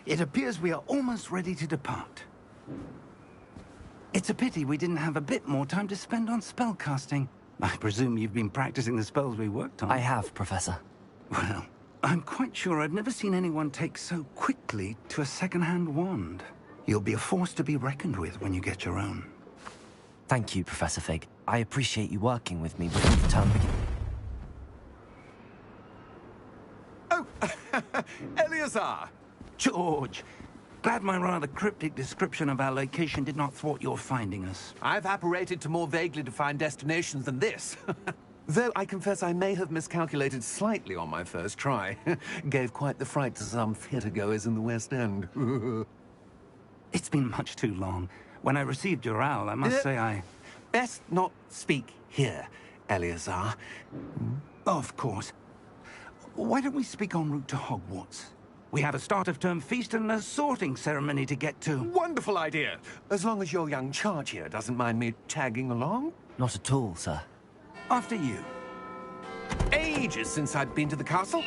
It appears we are almost ready to depart. It's a pity we didn't have a bit more time to spend on spellcasting. I presume you've been practicing the spells we worked on. I have, Professor. Well, I'm quite sure I've never seen anyone take so quickly to a second-hand wand. You'll be a force to be reckoned with when you get your own. Thank you, Professor Fig. I appreciate you working with me before the term begins. Oh, Eleazar! George! Glad my rather cryptic description of our location did not thwart your finding us. I've apparated to more vaguely defined destinations than this. Though I confess I may have miscalculated slightly on my first try. Gave quite the fright to some theatre-goers in the West End. It's been much too long. When I received your owl, I must say I... Best not speak here, Eleazar. Of course. Why don't we speak en route to Hogwarts? We have a start-of-term feast and a sorting ceremony to get to. Wonderful idea! As long as your young charge here doesn't mind me tagging along. Not at all, sir. After you. Ages since I'd been to the castle.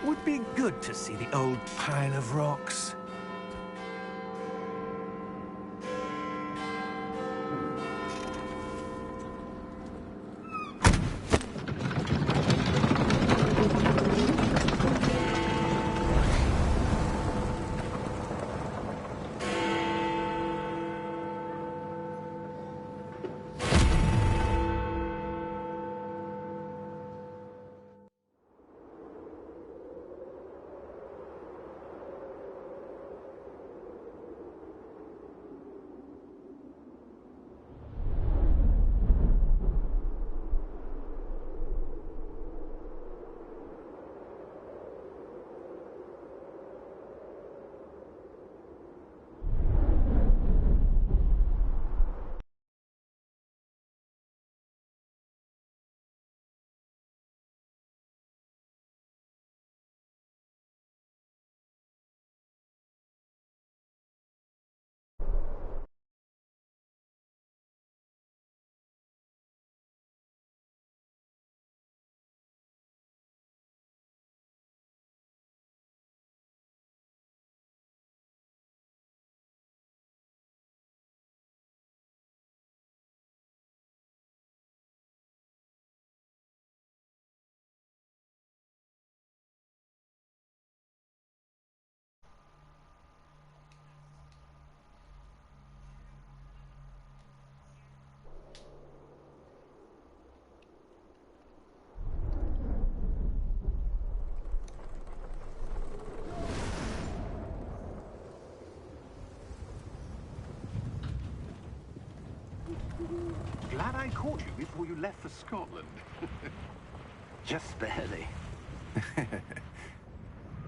Would be good to see the old pile of rocks. Glad I caught you before you left for Scotland. Just barely.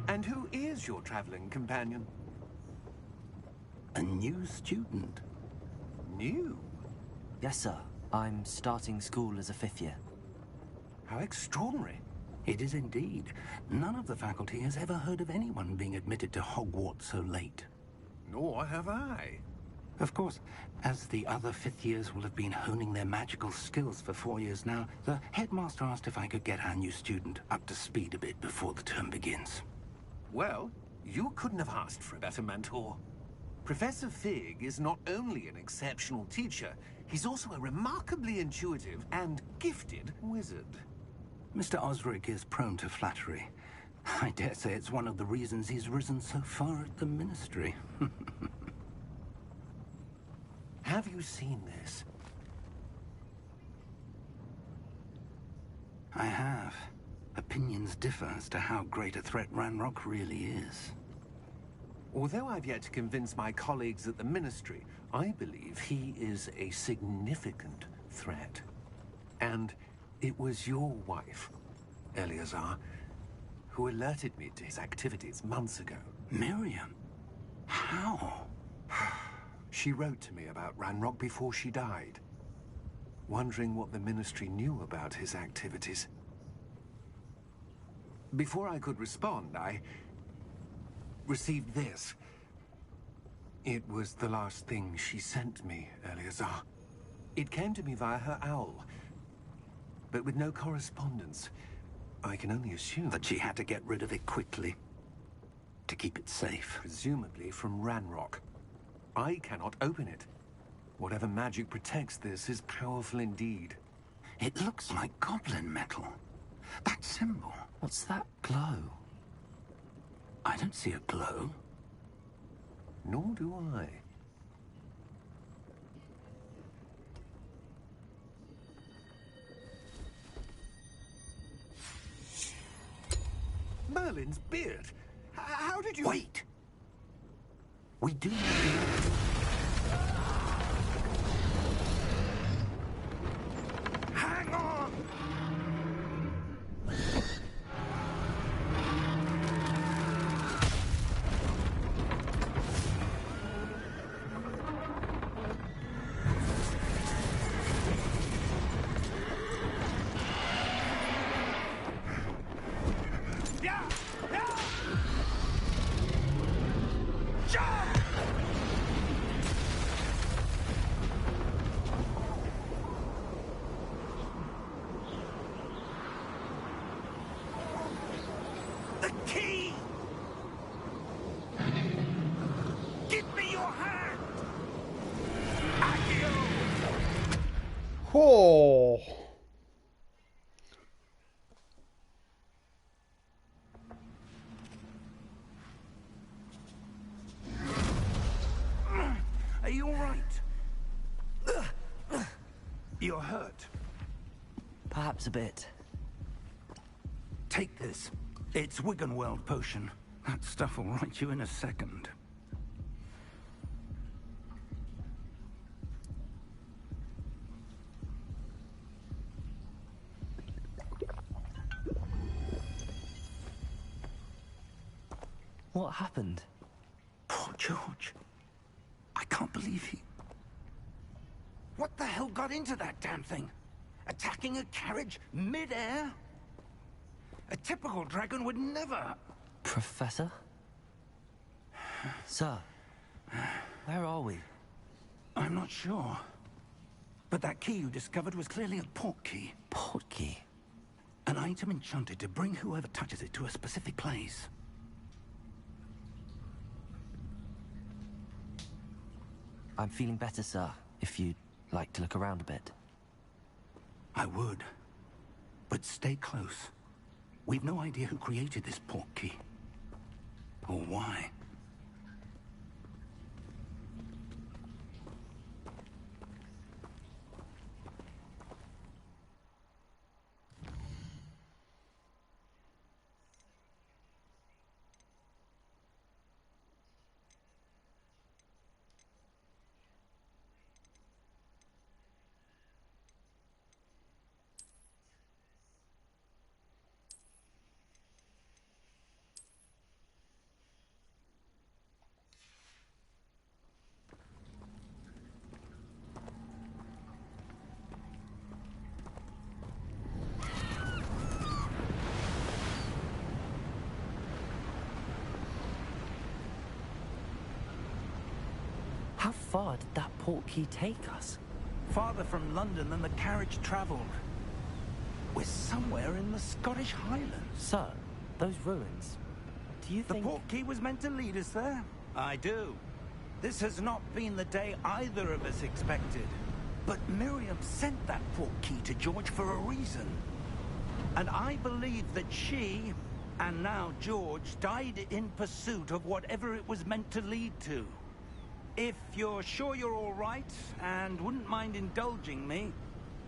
And who is your traveling companion? A new student. New? Yes, sir. I'm starting school as a 5th year. How extraordinary. It is indeed. None of the faculty has ever heard of anyone being admitted to Hogwarts so late. Nor have I. Of course, as the other 5th years will have been honing their magical skills for 4 years now, the headmaster asked if I could get our new student up to speed a bit before the term begins. Well, you couldn't have asked for a better mentor. Professor Fig is not only an exceptional teacher, he's also a remarkably intuitive and gifted wizard. Mr. Osric is prone to flattery. I dare say it's one of the reasons he's risen so far at the Ministry. Have you seen this? I have. Opinions differ as to how great a threat Ranrock really is. Although I've yet to convince my colleagues at the Ministry, I believe he is a significant threat. And it was your wife, Eleazar, who alerted me to his activities months ago. Miriam? How? She wrote to me about Ranrock before she died, wondering what the Ministry knew about his activities. Before I could respond, I received this. It was the last thing she sent me, Eleazar. It came to me via her owl, but with no correspondence. I can only assume that she had to get rid of it quickly. to keep it safe. Presumably from Ranrock. I cannot open it. Whatever magic protects this is powerful indeed. It looks like goblin metal. That symbol. What's that glow? I don't see a glow. Nor do I. Merlin's beard. How did you... Wait! We do know. Hang on! Yeah! Yeah! The key! Give me your hand! Accio! Oh. Are you all right? You're hurt. Perhaps a bit. Take this. It's Wiggenweld potion. That stuff will right you in a second. What happened? Poor George. I can't believe he... What the hell got into that damn thing? Attacking a carriage mid-air? A typical dragon would never... Professor? Sir, where are we? I'm not sure. But that key you discovered was clearly a port key. Port key? An item enchanted to bring whoever touches it to a specific place. I'm feeling better, sir, if you'd like to look around a bit. I would. But stay close. We've no idea who created this port key. Or why. How far did that port key take us? Farther from London than the carriage travelled. We're somewhere in the Scottish Highlands. Sir, those ruins, do you The think... port key was meant to lead us there? I do. This has not been the day either of us expected. But Miriam sent that port key to George for a reason. And I believe that she, and now George, died in pursuit of whatever it was meant to lead to. If you're sure you're all right, and wouldn't mind indulging me,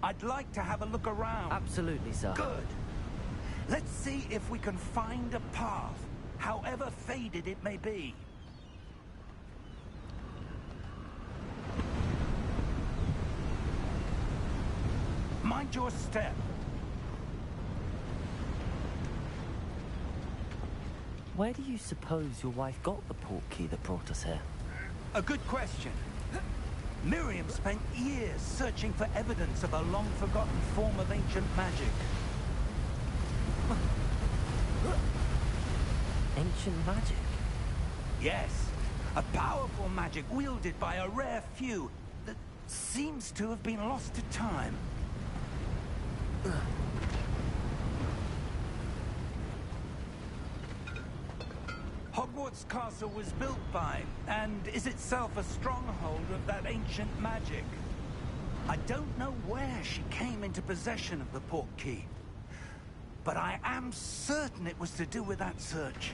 I'd like to have a look around. Absolutely, sir. Good. Let's see if we can find a path, however faded it may be. Mind your step. Where do you suppose your wife got the port key that brought us here? A good question. Miriam spent years searching for evidence of a long-forgotten form of ancient magic. Ancient magic? Yes, a powerful magic wielded by a rare few that seems to have been lost to time. Hogwarts Castle was built by, and is itself a stronghold of that ancient magic. I don't know where she came into possession of the portkey, but I am certain it was to do with that search.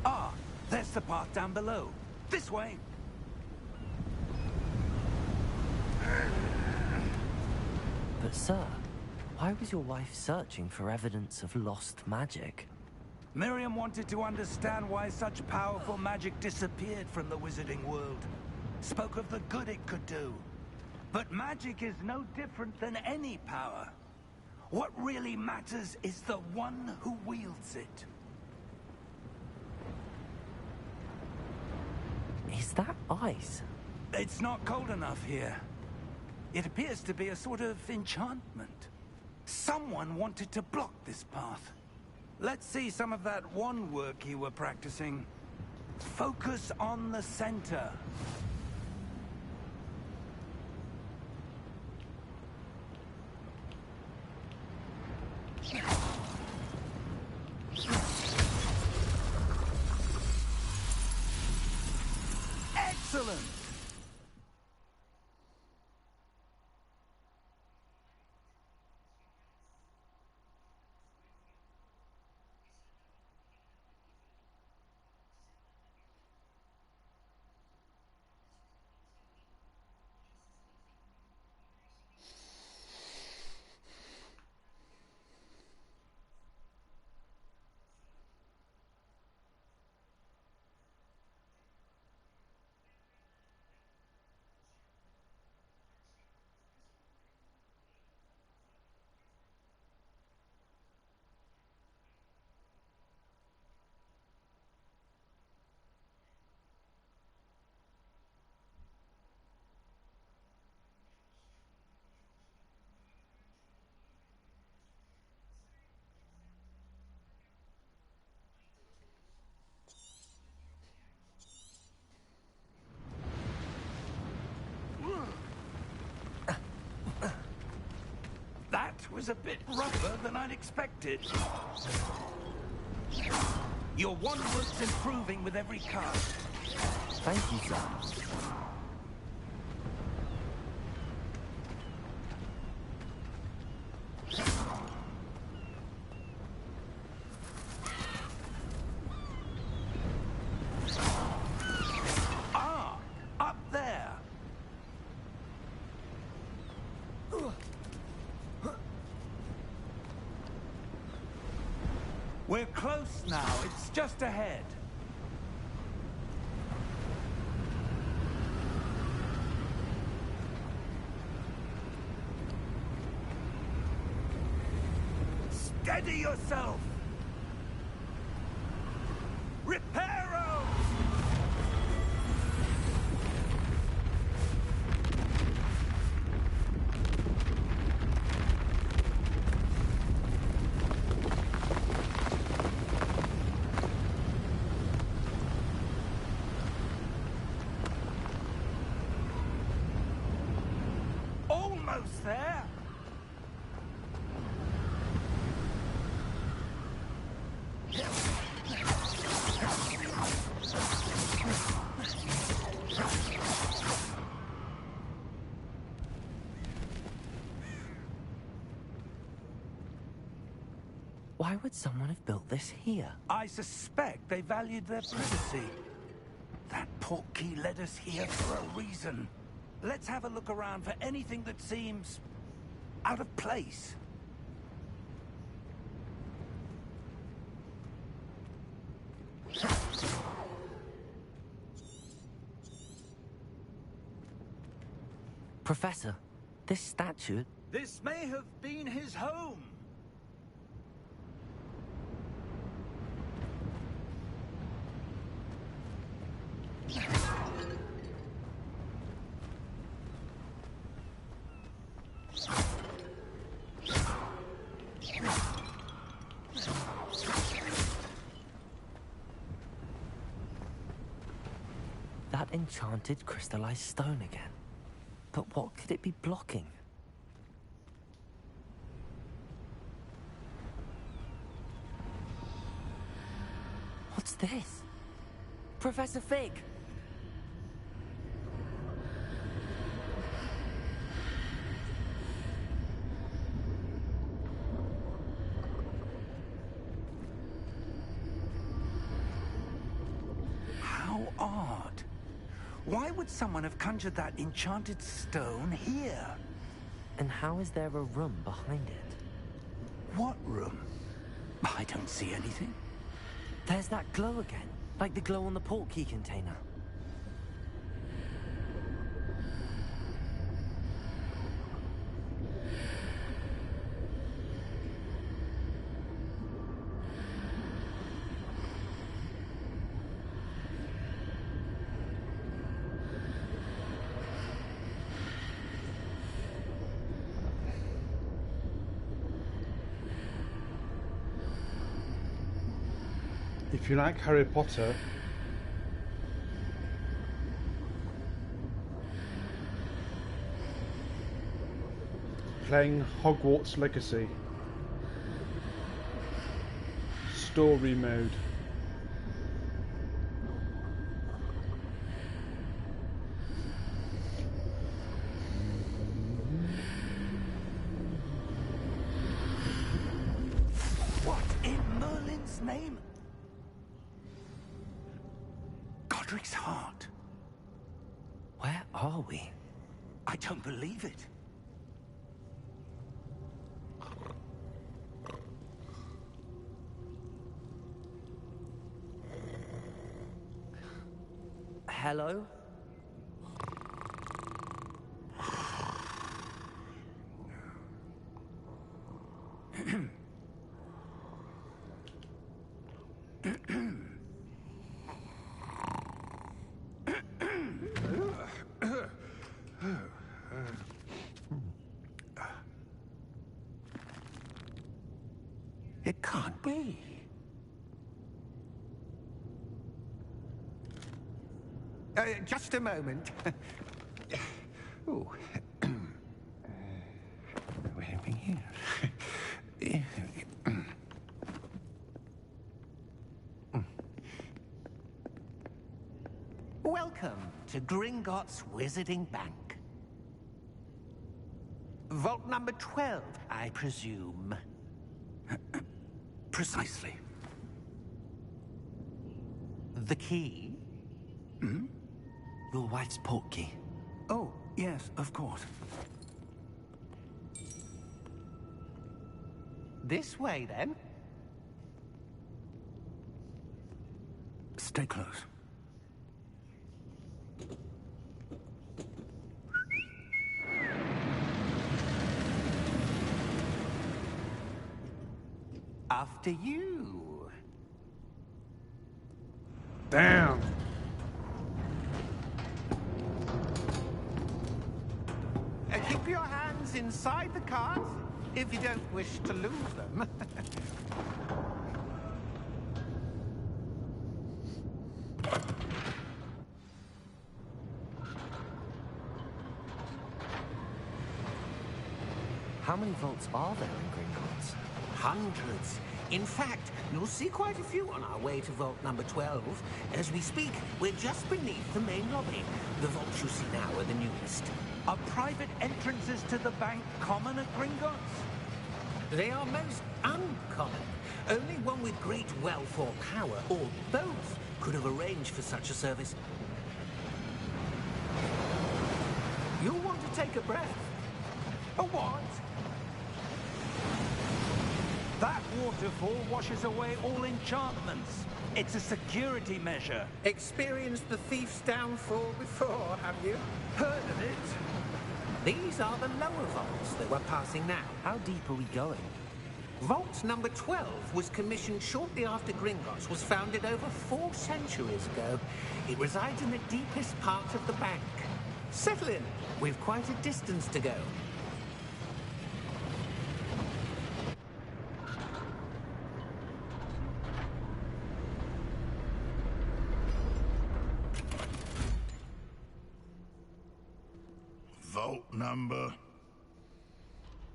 Ah, there's the path down below. This way. But sir, why was your wife searching for evidence of lost magic? Miriam wanted to understand why such powerful magic disappeared from the wizarding world. Spoke of the good it could do. But magic is no different than any power. What really matters is the one who wields it. Is that ice? It's not cold enough here. It appears to be a sort of enchantment. Someone wanted to block this path. Let's see some of that wand work you were practicing. Focus on the center. Excellent! That was a bit rougher than I'd expected. Your wand work's improving with every cast. Thank you, sir. Ah, up there. We're close now. It's just ahead. Steady yourself! Reparo! Almost there! Why would someone have built this here? I suspect they valued their privacy. That portkey led us here for a reason. Let's have a look around for anything that seems out of place. Professor, this statue... This may have been his home. That enchanted crystallized stone again. But what could it be blocking? What's this? Professor Fig! How odd. Why would someone have conjured that enchanted stone here? And how is there a room behind it? What room? I don't see anything. There's that glow again, like the glow on the portkey container. If you like Harry Potter, playing Hogwarts Legacy, story mode. What in Merlin's name? Godric's heart. Where are we? I don't believe it. Hello? It can't be. Just a moment. Oh. Where are we here? Welcome to Gringotts Wizarding Bank. Vault number 12, I presume. Precisely. The key? Your wife's portkey. Oh, yes, of course. This way, then. Stay close. After you. Damn! Keep your hands inside the cart if you don't wish to lose them. How many vaults are there in Gringotts? Hundreds. In fact, you'll see quite a few on our way to vault number 12. As we speak, we're just beneath the main lobby. The vaults you see now are the newest. Are private entrances to the bank common at Gringotts? They are most uncommon. Only one with great wealth or power, or both, could have arranged for such a service. You'll want to take a breath. A what? That waterfall washes away all enchantments. It's a security measure. Experienced the thief's downfall before, have you? Heard of it? These are the lower vaults that we're passing now. How deep are we going? Vault number 12 was commissioned shortly after Gringotts was founded over 4 centuries ago. It resides in the deepest part of the bank. Settle in. We've quite a distance to go. Vault number?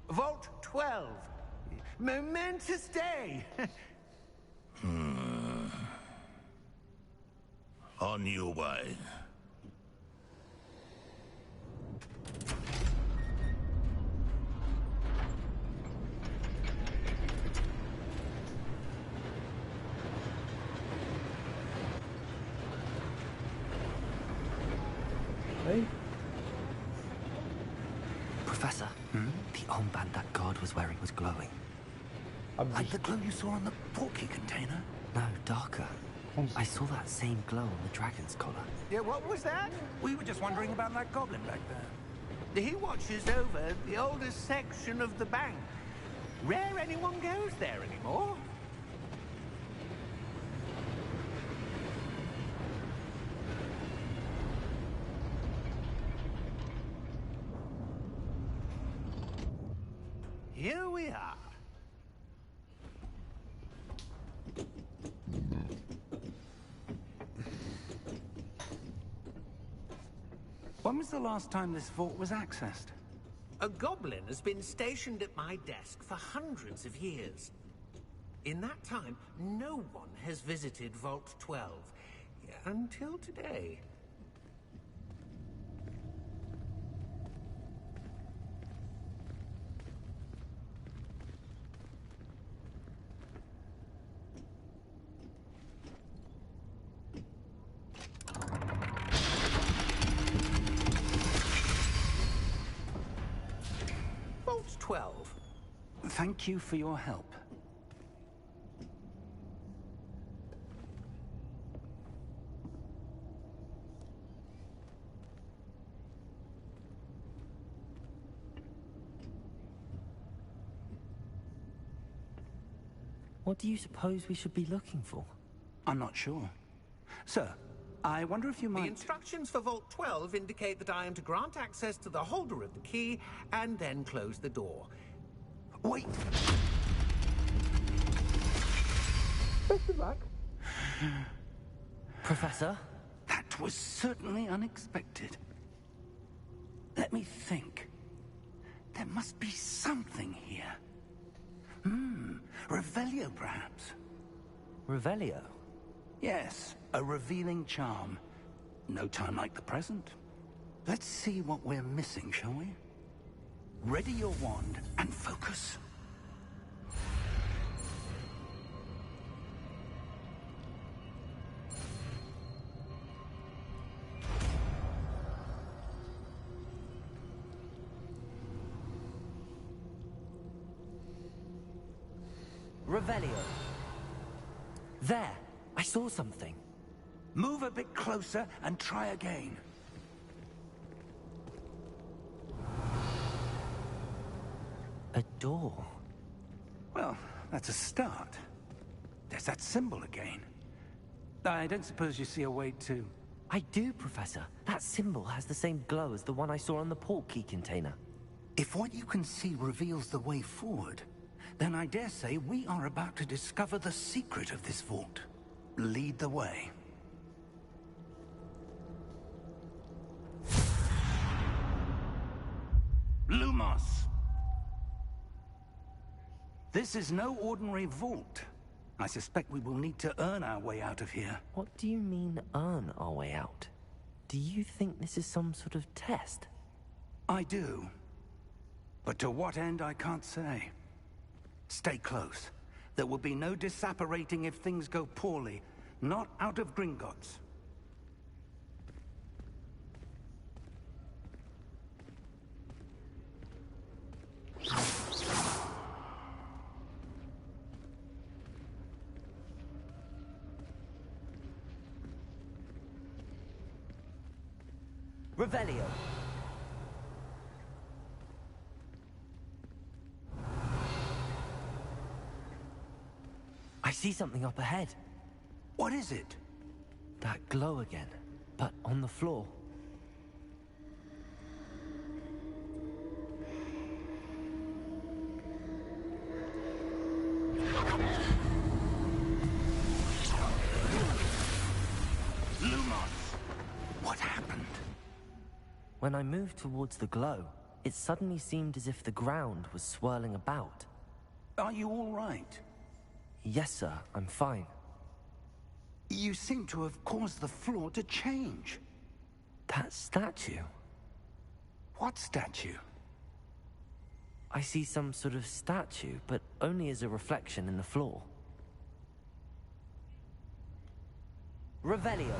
Vault 12. Momentous day. On your way. Hey? Professor, the armband that guard was wearing was glowing. Like the glow you saw on the portkey container? No, darker. I saw that same glow on the dragon's collar. Yeah, what was that? We were just wondering about that goblin back there. He watches over the oldest section of the bank. Rare anyone goes there anymore. Here we are. When was the last time this vault was accessed? A goblin has been stationed at my desk for hundreds of years. In that time, no one has visited Vault 12. Until today. Vault 12. Thank you for your help. What do you suppose we should be looking for? I'm not sure. Sir, I wonder if you might... The instructions for Vault 12 indicate that I am to grant access to the holder of the key and then close the door. Wait! Best of luck. Professor? That was certainly unexpected. Let me think. There must be something here. Revelio, perhaps? Revelio? Yes, a revealing charm. No time like the present. Let's see what we're missing, shall we? Ready your wand and focus. Revelio. There! I saw something. Move a bit closer and try again. A door. Well, that's a start. There's that symbol again. I don't suppose you see a way to... I do, Professor. That symbol has the same glow as the one I saw on the portkey container. If what you can see reveals the way forward, then I dare say we are about to discover the secret of this vault. Lead the way. Lumos! This is no ordinary vault. I suspect we will need to earn our way out of here. What do you mean, earn our way out? Do you think this is some sort of test? I do. But to what end, I can't say. Stay close. There will be no disapparating if things go poorly. Not out of Gringotts. Revelio. I see something up ahead. What is it? That glow again, but on the floor. Lumos! What happened? When I moved towards the glow, it suddenly seemed as if the ground was swirling about. Are you all right? Yes, sir, I'm fine. You seem to have caused the floor to change. That statue? What statue? I see some sort of statue, but only as a reflection in the floor. Revelio.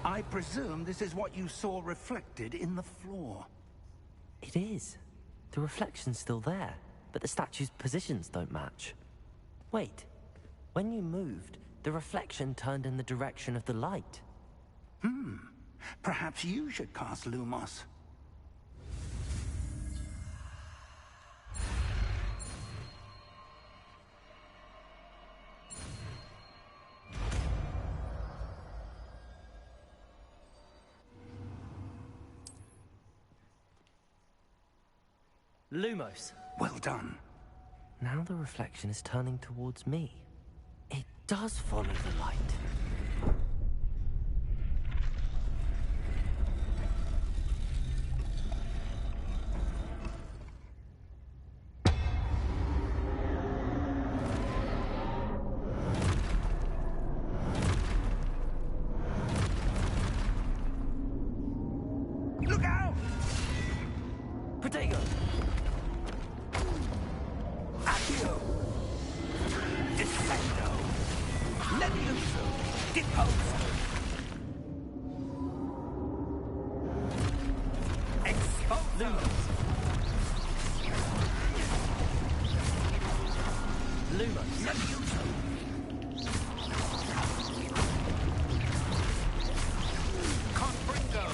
I presume this is what you saw reflected in the floor. It is. The reflection's still there, but the statue's positions don't match. Wait. When you moved, the reflection turned in the direction of the light. Perhaps you should cast Lumos. Lumos. Well done. Now the reflection is turning towards me. It does follow the light. Look out! Protego! Accio! Descendo! Levioso! Deposo! Exposo! Lumos. Levioso! Confringo!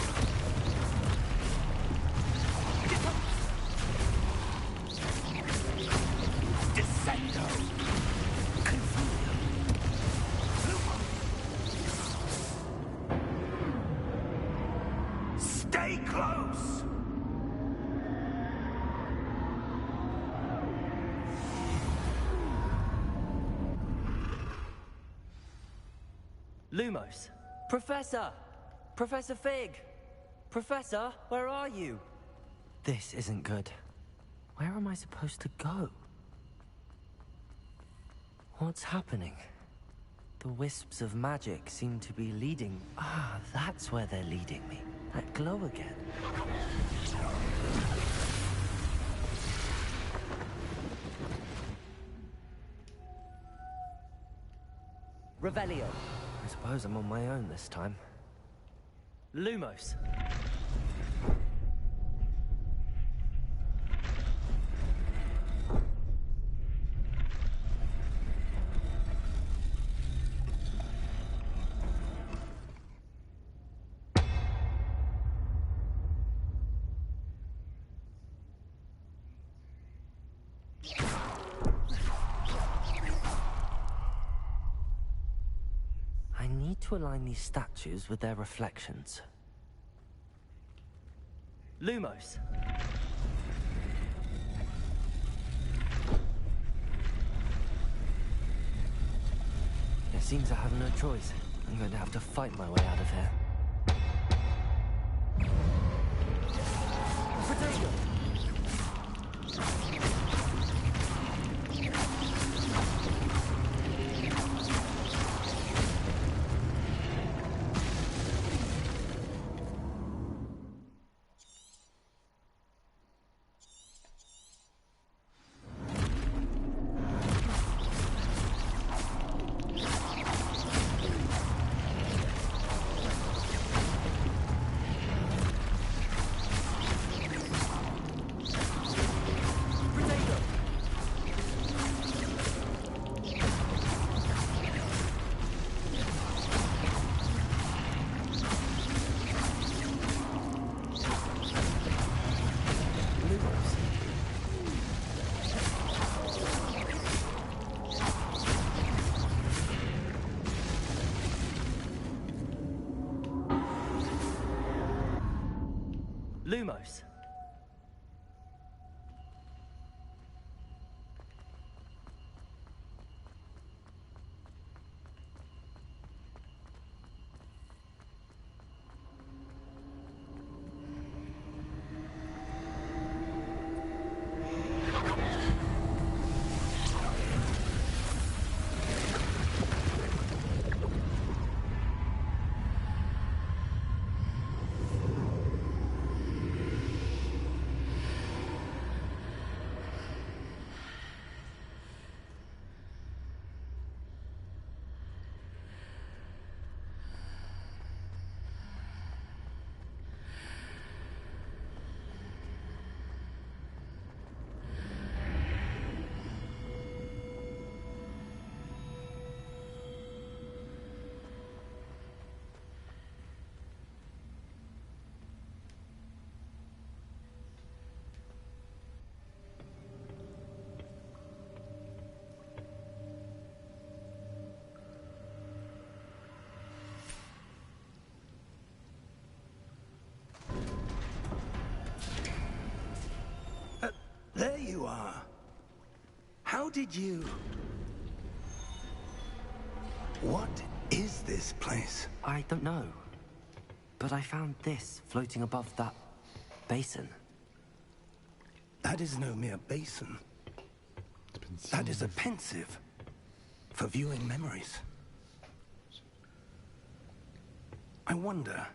Descendo! Confucio! Stay close! Lumos. Professor! Professor Fig! Professor, where are you? This isn't good. Where am I supposed to go? What's happening? The wisps of magic seem to be leading... Ah, that's where they're leading me. That glow again. Revelio. I suppose I'm on my own this time. Lumos. I need to align these statues with their reflections. Lumos. It seems I have no choice. I'm going to have to fight my way out of here. Protego! Lumos. are. How did you... What is this place? I don't know. But I found this floating above that basin. That is no mere basin. That is a pensive for viewing memories. I wonder...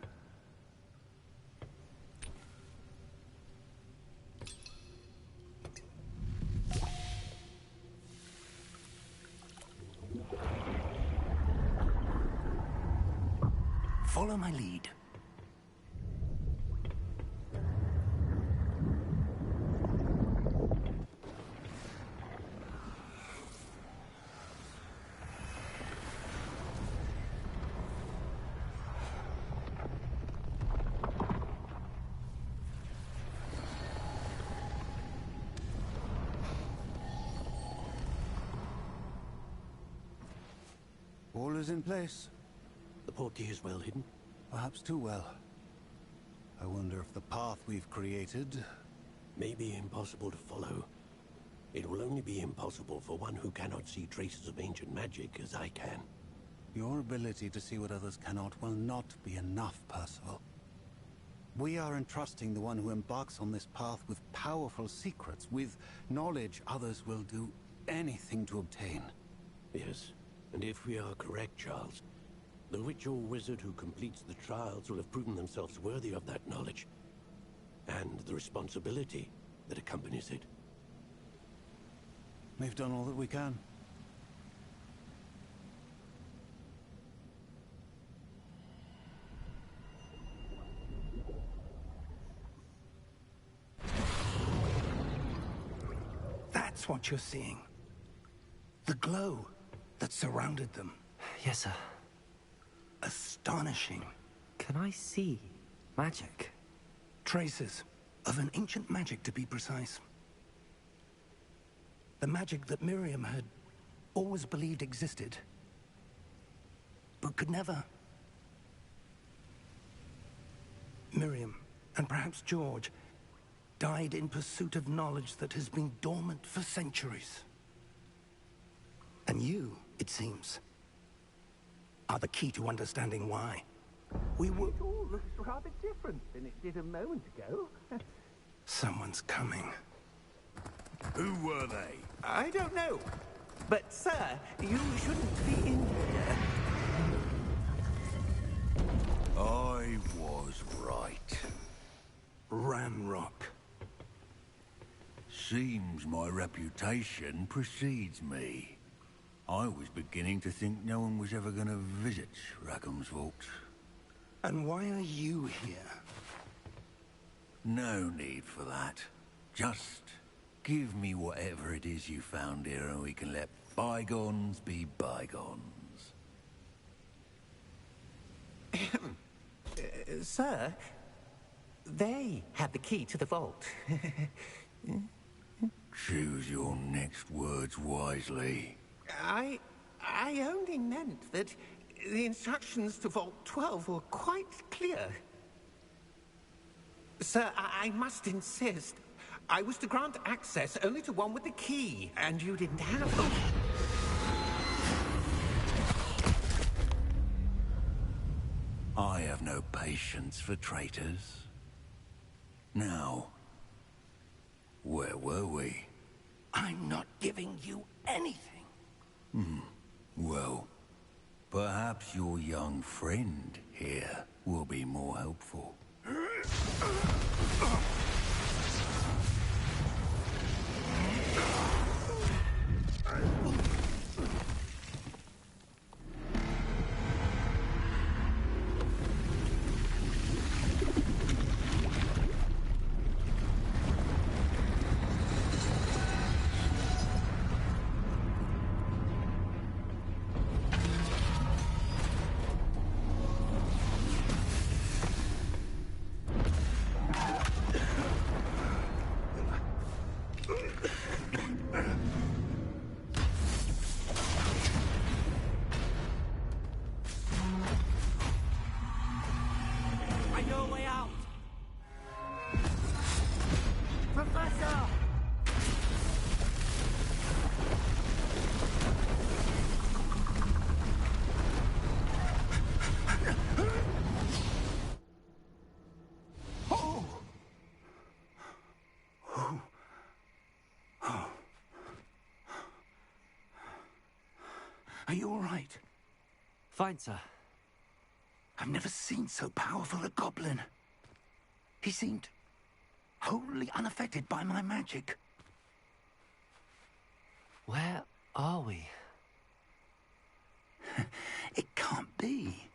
Follow my lead. All is in place. The portkey is well hidden. Perhaps too well. I wonder if the path we've created... May be impossible to follow. It will only be impossible for one who cannot see traces of ancient magic as I can. Your ability to see what others cannot will not be enough, Percival. We are entrusting the one who embarks on this path with powerful secrets, with knowledge others will do anything to obtain. Yes, and if we are correct, Charles, the witch or wizard who completes the trials will have proven themselves worthy of that knowledge, and the responsibility that accompanies it. We've done all that we can. That's what you're seeing. The glow that surrounded them. Yes, sir. Astonishing. Can I see magic? Traces of an ancient magic, to be precise. The magic that Miriam had always believed existed, but could never. Miriam, and perhaps George, died in pursuit of knowledge that has been dormant for centuries. And you, it seems, are the key to understanding why. We were... It all looks rather different than it did a moment ago. Someone's coming. Who were they? I don't know. But, sir, you shouldn't be in here. I was right. Ramrock. Seems my reputation precedes me. I was beginning to think no one was ever going to visit Rackham's vault. And why are you here? No need for that. Just give me whatever it is you found here and we can let bygones be bygones. Sir, they had the key to the vault. Choose your next words wisely. I only meant that the instructions to Vault 12 were quite clear. Sir, I must insist. I was to grant access only to one with the key, and you didn't have it. I have no patience for traitors. Now, where were we? I'm not giving you anything. Well, perhaps your young friend here will be more helpful. I know a way out! Professor! Are you all right? Fine, sir. I've never seen so powerful a goblin. He seemed wholly unaffected by my magic. Where are we? It can't be.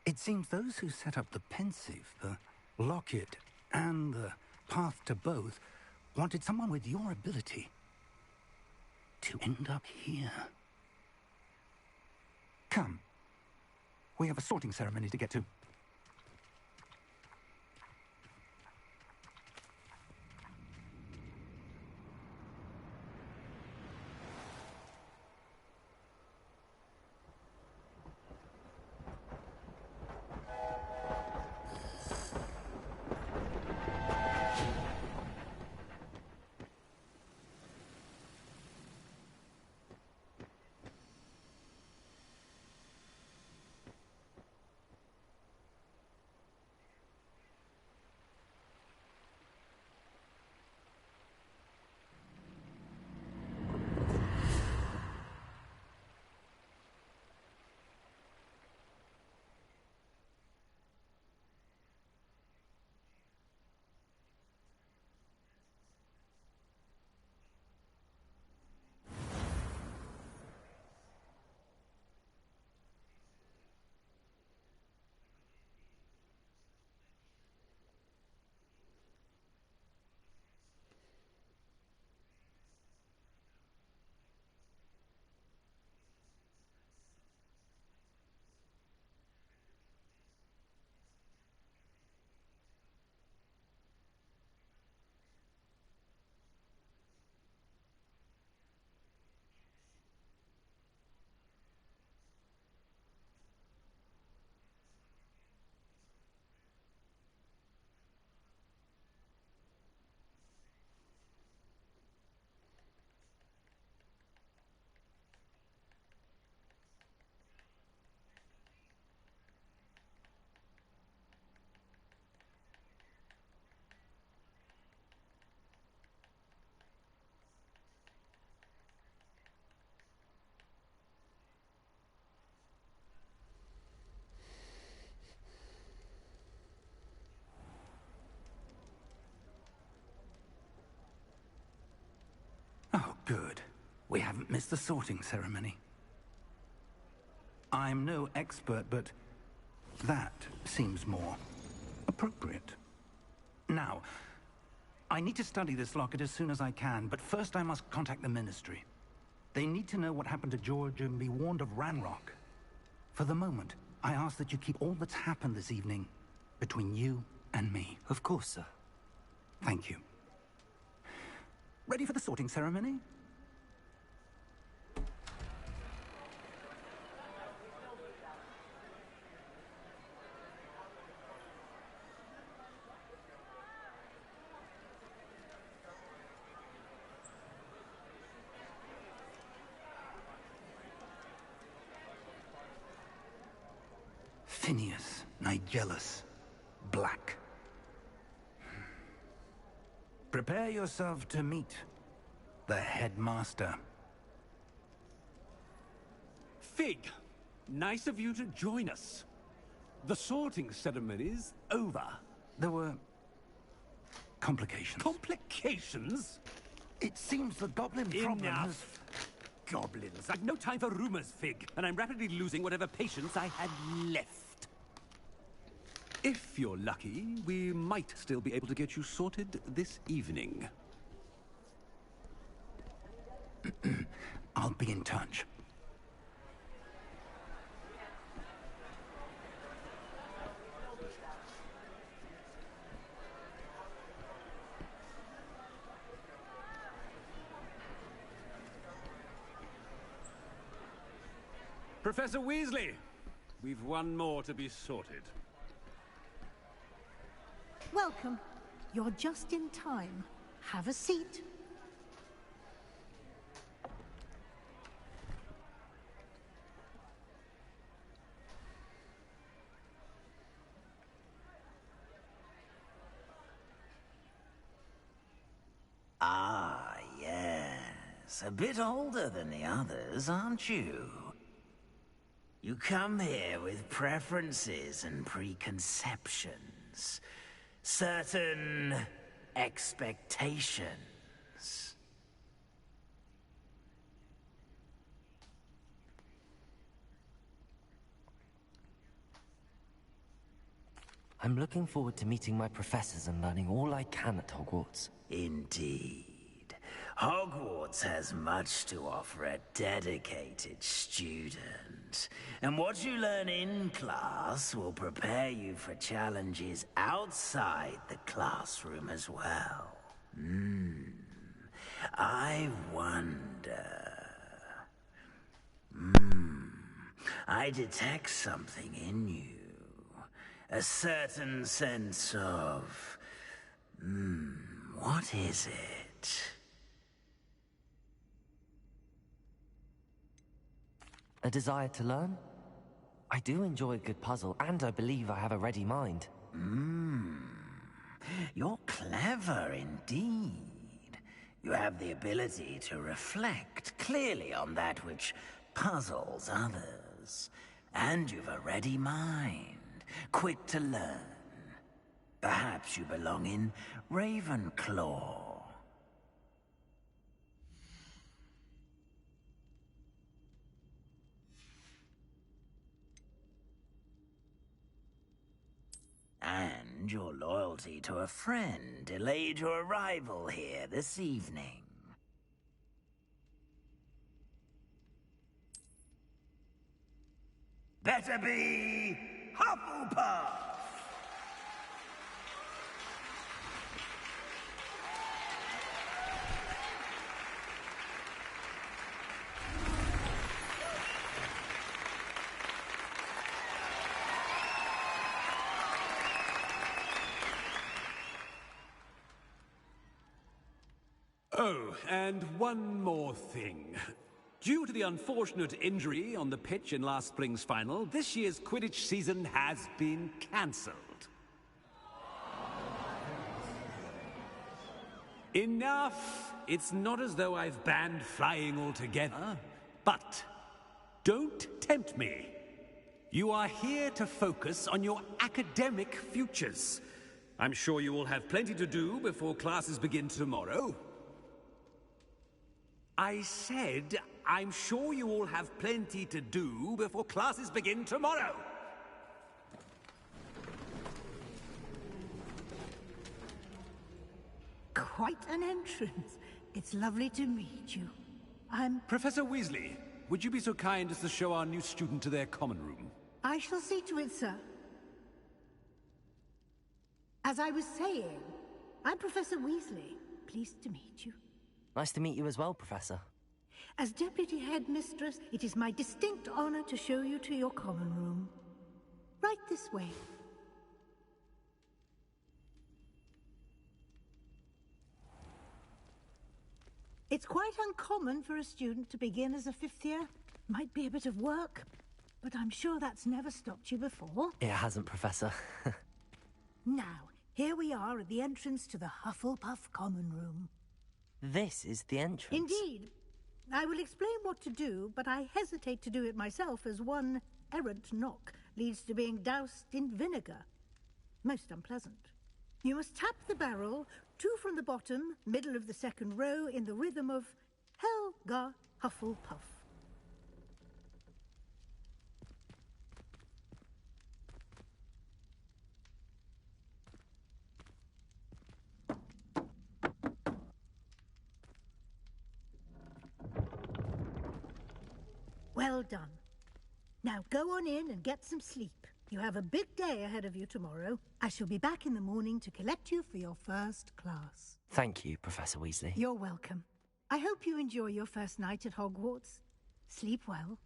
It seems those who set up the pensive, the locket, and the path to both wanted someone with your ability to end up here. Come. We have a sorting ceremony to get to. Oh, good. We haven't missed the sorting ceremony. I'm no expert, but that seems more appropriate. Now, I need to study this locket as soon as I can, but first I must contact the Ministry. They need to know what happened to George and be warned of Ranrock. For the moment, I ask that you keep all that's happened this evening between you and me. Of course, sir. Thank you. Ready for the sorting ceremony? Phineas, Nigellus, Black. Prepare yourself to meet the headmaster. Fig, nice of you to join us. The sorting ceremony's over. There were complications. Complications? It seems the goblin problem has... Enough. Goblins. I've no time for rumors, Fig, and I'm rapidly losing whatever patience I had left. If you're lucky, we might still be able to get you sorted this evening. I'll be in touch. Professor Weasley, we've one more to be sorted. Welcome. You're just in time. Have a seat. Ah, yes. Yes, a bit older than the others, aren't you? You come here with preferences and preconceptions. Certain expectations. I'm looking forward to meeting my professors and learning all I can at Hogwarts. Indeed. Hogwarts has much to offer a dedicated student. And what you learn in class will prepare you for challenges outside the classroom as well. I wonder... I detect something in you. A certain sense of... what is it? A desire to learn? I do enjoy a good puzzle, and I believe I have a ready mind. You're clever indeed. You have the ability to reflect clearly on that which puzzles others. And you've a ready mind, quick to learn. Perhaps you belong in Ravenclaw. And your loyalty to a friend delayed your arrival here this evening. Better be Hufflepuff! Oh, and one more thing. Due to the unfortunate injury on the pitch in last spring's final, this year's Quidditch season has been cancelled. Enough! It's not as though I've banned flying altogether, but don't tempt me. You are here to focus on your academic futures. I'm sure you will have plenty to do before classes begin tomorrow. I said, I'm sure you all have plenty to do before classes begin tomorrow. Quite an entrance. It's lovely to meet you. Professor Weasley, would you be so kind as to show our new student to their common room? I shall see to it, sir. As I was saying, I'm Professor Weasley. Pleased to meet you. Nice to meet you as well, Professor. As Deputy Headmistress, it is my distinct honor to show you to your common room. Right this way. It's quite uncommon for a student to begin as a fifth year. Might be a bit of work, but I'm sure that's never stopped you before. It hasn't, Professor. Now, here we are at the entrance to the Hufflepuff common room. This is the entrance. Indeed. I will explain what to do, but I hesitate to do it myself as one errant knock leads to being doused in vinegar. Most unpleasant. You must tap the barrel, 2 from the bottom, middle of the second row, in the rhythm of Helga Hufflepuff. Well done. Now go on in and get some sleep. You have a big day ahead of you tomorrow. I shall be back in the morning to collect you for your first class. Thank you, Professor Weasley. You're welcome. I hope you enjoy your first night at Hogwarts. Sleep well.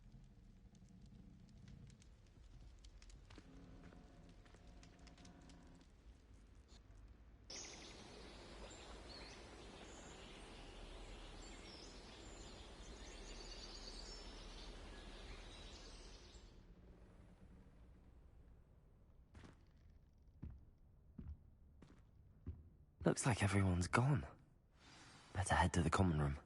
Looks like everyone's gone. Better head to the common room.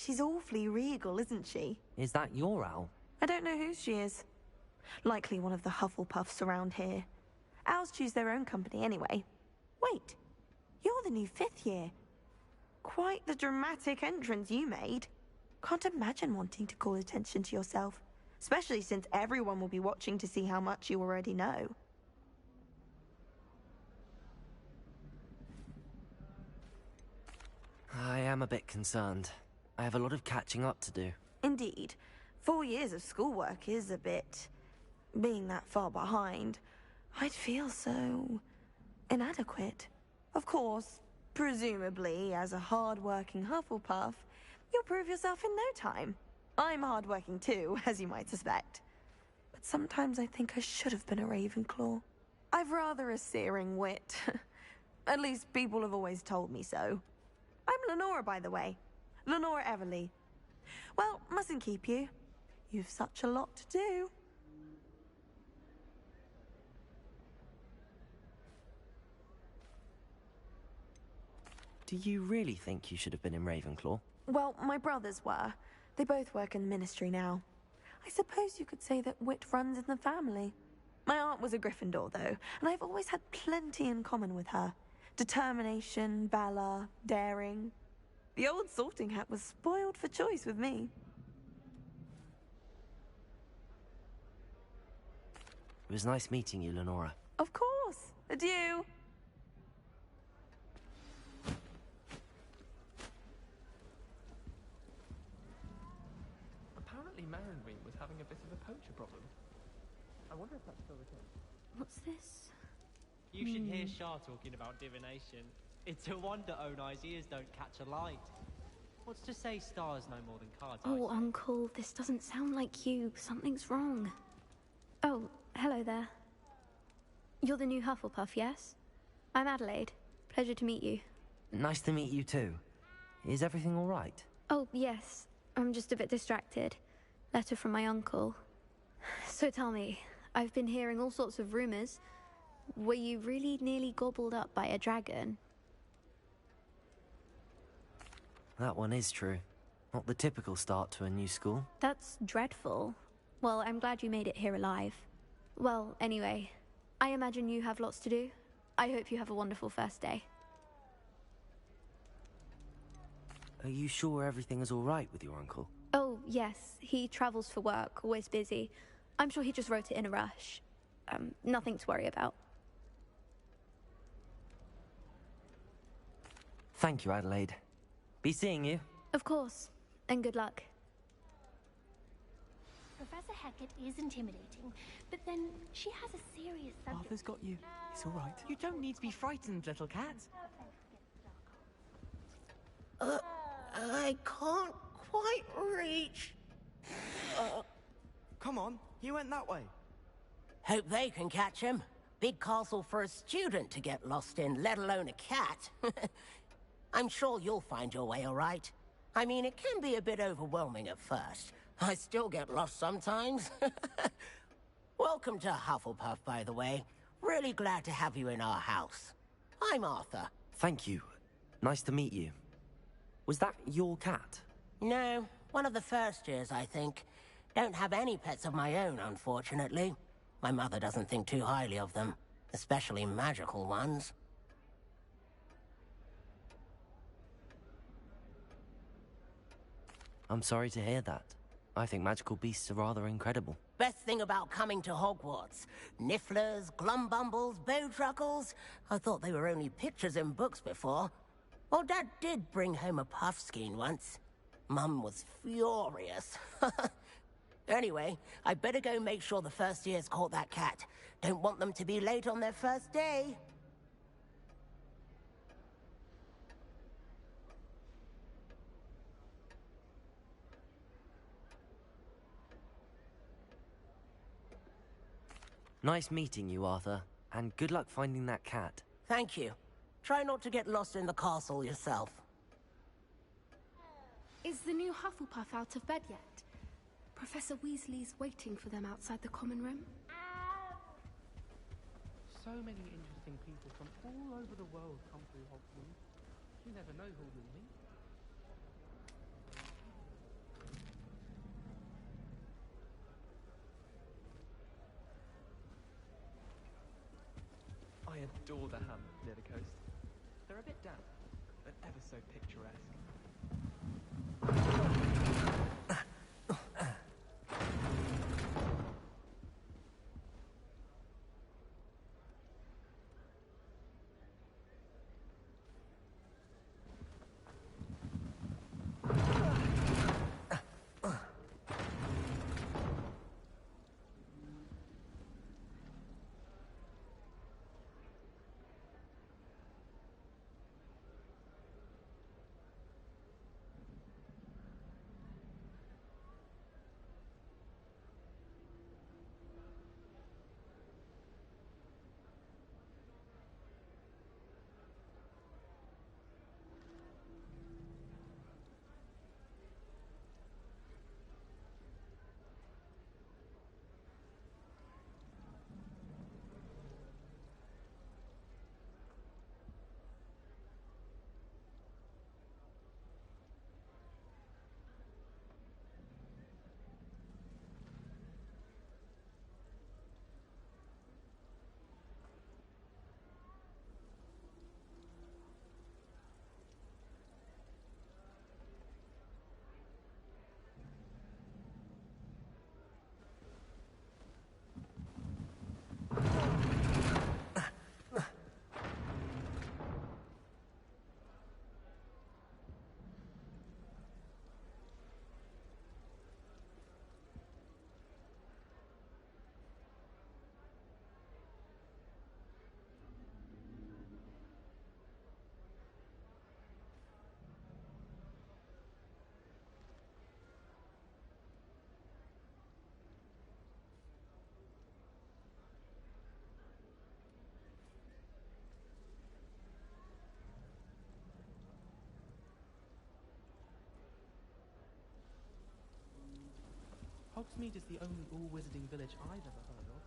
She's awfully regal, isn't she? Is that your owl? I don't know whose she is. Likely one of the Hufflepuffs around here. Owls choose their own company anyway. Wait, you're the new 5th year. Quite the dramatic entrance you made. Can't imagine wanting to call attention to yourself, especially since everyone will be watching to see how much you already know. I am a bit concerned. I have a lot of catching up to do. Indeed. 4 years of schoolwork is a bit... being that far behind. I'd feel so... inadequate. Of course, presumably, as a hard-working Hufflepuff, you'll prove yourself in no time. I'm hard-working too, as you might suspect. But sometimes I think I should have been a Ravenclaw. I've rather a searing wit. At least people have always told me so. I'm Lenora, by the way. Lenora Everly. Well, mustn't keep you. You've such a lot to do. Do you really think you should have been in Ravenclaw? Well, my brothers were. They both work in the Ministry now. I suppose you could say that wit runs in the family. My aunt was a Gryffindor, though, and I've always had plenty in common with her. Determination, valor, daring. The old sorting hat was spoiled for choice with me. It was nice meeting you, Lenora. Of course. Adieu. Apparently Marinwing was having a bit of a poacher problem. I wonder if that's still the case. What's this? You should hear Shah talking about divination. It's a wonder Onai's ears don't catch a light. What's to say stars know more than cards? Oh, Uncle, this doesn't sound like you. Something's wrong. Oh, hello there. You're the new Hufflepuff, yes? I'm Adelaide. Pleasure to meet you. Nice to meet you too. Is everything all right? Oh, yes. I'm just a bit distracted. Letter from my uncle. So tell me, I've been hearing all sorts of rumors. Were you really nearly gobbled up by a dragon? That one is true. Not the typical start to a new school. That's dreadful. Well, I'm glad you made it here alive. Well, anyway, I imagine you have lots to do. I hope you have a wonderful first day. Are you sure everything is all right with your uncle? Oh, yes. He travels for work, always busy. I'm sure he just wrote it in a rush. Nothing to worry about. Thank you, Adelaide. Be seeing you. Of course. And good luck. Professor Hecat is intimidating, but then she has a serious subject. Arthur's got you. It's all right. You don't need to be frightened, little cat. I can't quite reach. Come on, he went that way. Hope they can catch him. Big castle for a student to get lost in, let alone a cat. I'm sure you'll find your way all right. I mean, it can be a bit overwhelming at first. I still get lost sometimes. Welcome to Hufflepuff, by the way. Really glad to have you in our house. I'm Arthur. Thank you. Nice to meet you. Was that your cat? No, one of the first years, I think. Don't have any pets of my own, unfortunately. My mother doesn't think too highly of them, especially magical ones. I'm sorry to hear that. I think magical beasts are rather incredible. Best thing about coming to Hogwarts. Nifflers, Glumbumbles, Bowtruckles. I thought they were only pictures in books before. Well, Dad did bring home a Puffskein once. Mum was furious. Anyway, I better go make sure the first years caught that cat. Don't want them to be late on their first day. Nice meeting you, Arthur. And good luck finding that cat. Thank you. Try not to get lost in the castle yourself. Is the new Hufflepuff out of bed yet? Professor Weasley's waiting for them outside the common room. So many interesting people from all over the world come through Hogwarts. You never know who will meet. adore the hamlets near the coast. They're a bit damp, but ever so picturesque. Hogsmeade is the only all-wizarding village I've ever heard of.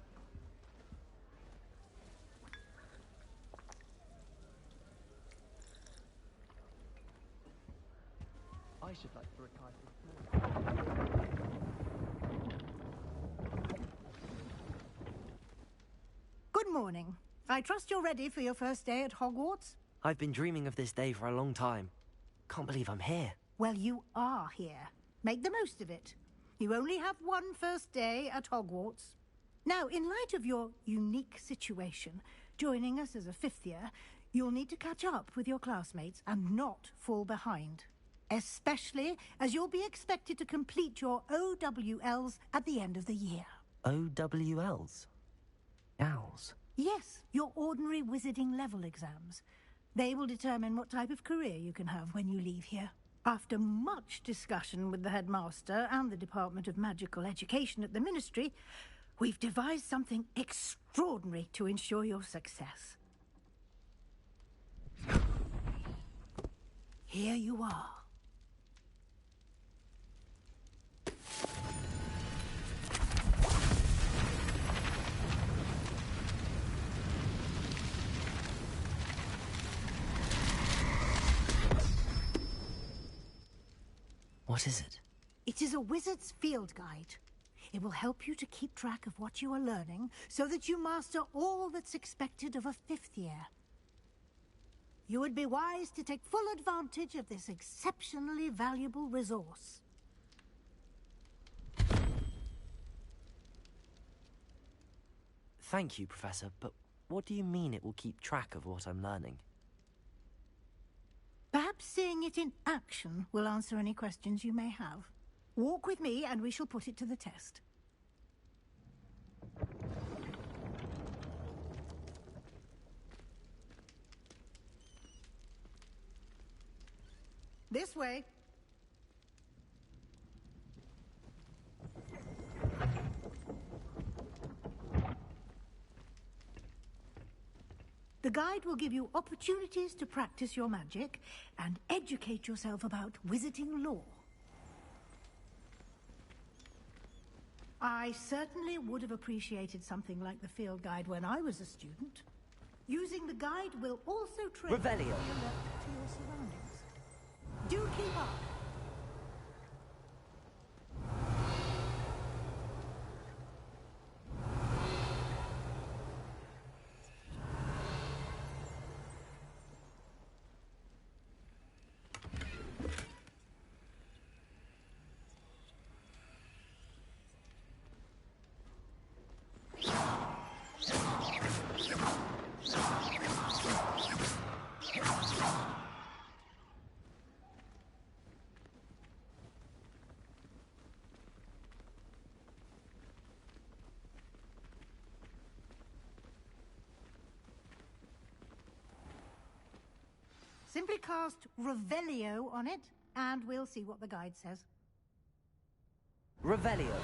I should like to retire from Good morning. I trust you're ready for your first day at Hogwarts? I've been dreaming of this day for a long time. Can't believe I'm here. Well, you are here. Make the most of it. You only have one first day at Hogwarts. Now, in light of your unique situation, joining us as a fifth year, you'll need to catch up with your classmates and not fall behind. Especially as you'll be expected to complete your OWLs at the end of the year. OWLs? Owls? Yes, your ordinary wizarding level exams. They will determine what type of career you can have when you leave here. After much discussion with the headmaster and the Department of Magical Education at the Ministry, we've devised something extraordinary to ensure your success. Here you are. What is it? It is a wizard's field guide. It will help you to keep track of what you are learning so that you master all that's expected of a fifth year. You would be wise to take full advantage of this exceptionally valuable resource. Thank you, Professor, but what do you mean it will keep track of what I'm learning? Perhaps seeing it in action will answer any questions you may have. Walk with me and we shall put it to the test. This way. The guide will give you opportunities to practice your magic and educate yourself about wizarding lore. I certainly would have appreciated something like the field guide when I was a student. Using the guide will also train you to be alert to your surroundings. Do keep up. Simply cast Revelio on it, and we'll see what the guide says. Revelio.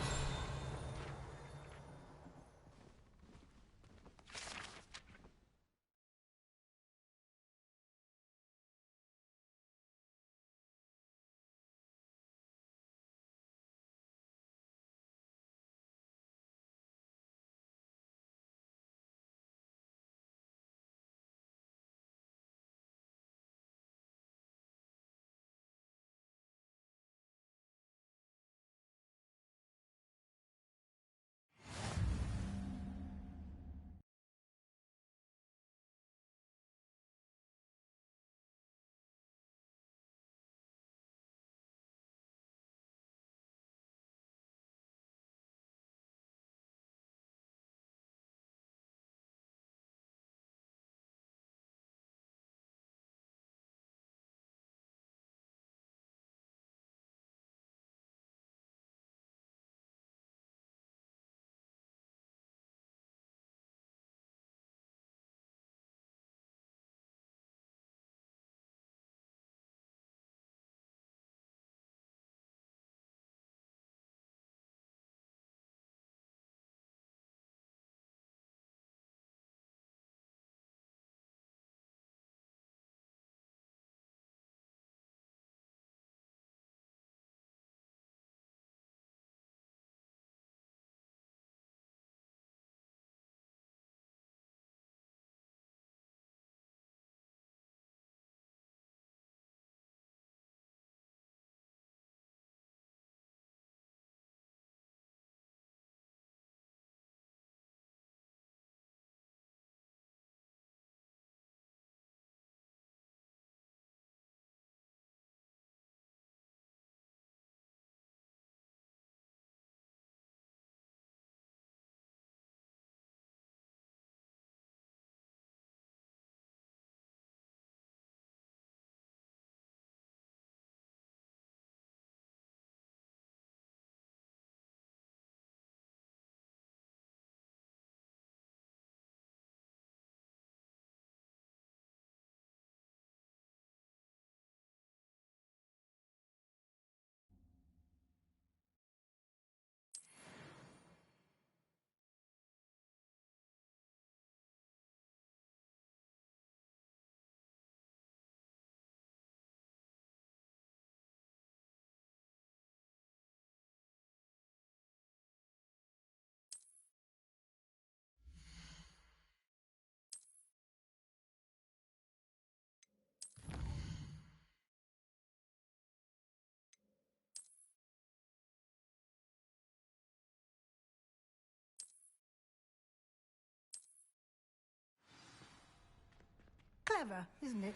Clever, isn't it?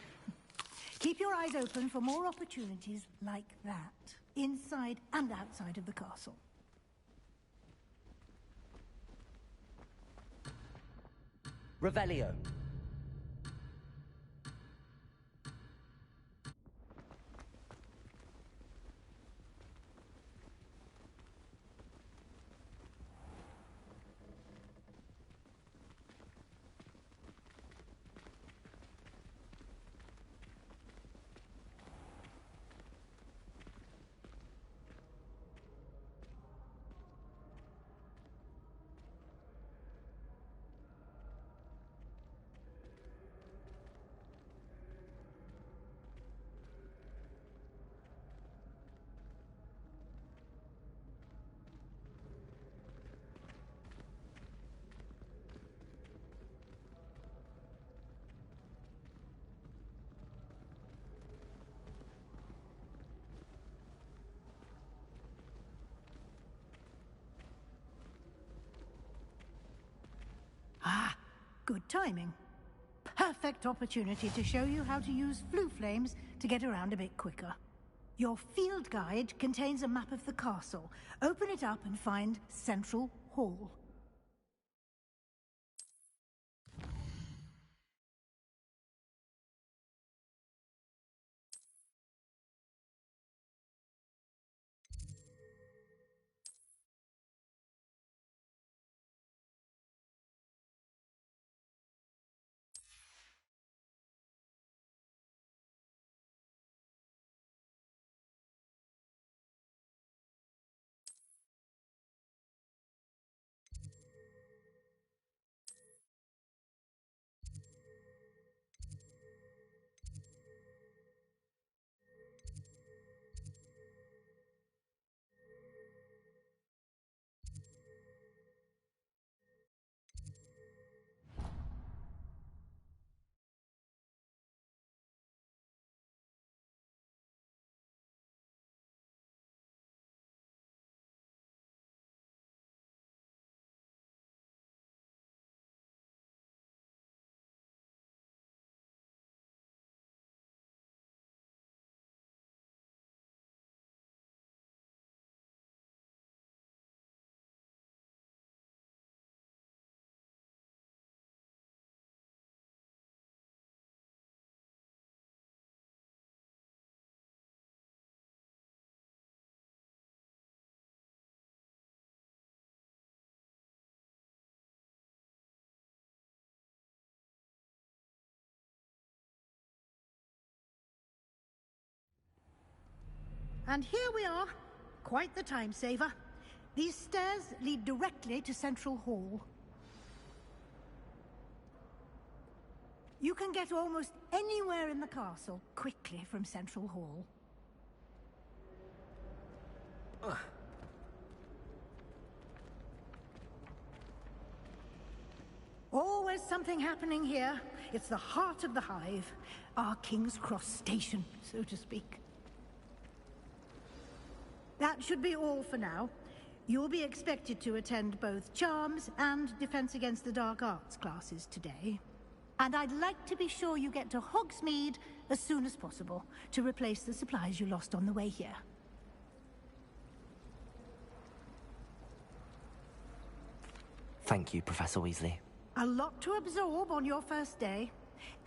Keep your eyes open for more opportunities like that, inside and outside of the castle. Revelio. Ah, good timing. Perfect opportunity to show you how to use flue flames to get around a bit quicker. Your field guide contains a map of the castle. Open it up and find Central Hall. And here we are. Quite the time saver. These stairs lead directly to Central Hall. You can get almost anywhere in the castle quickly from Central Hall. Always something happening here. It's the heart of the Hive. Our King's Cross station, so to speak. That should be all for now. You'll be expected to attend both Charms and Defense Against the Dark Arts classes today. And I'd like to be sure you get to Hogsmeade as soon as possible to replace the supplies you lost on the way here. Thank you, Professor Weasley. A lot to absorb on your first day,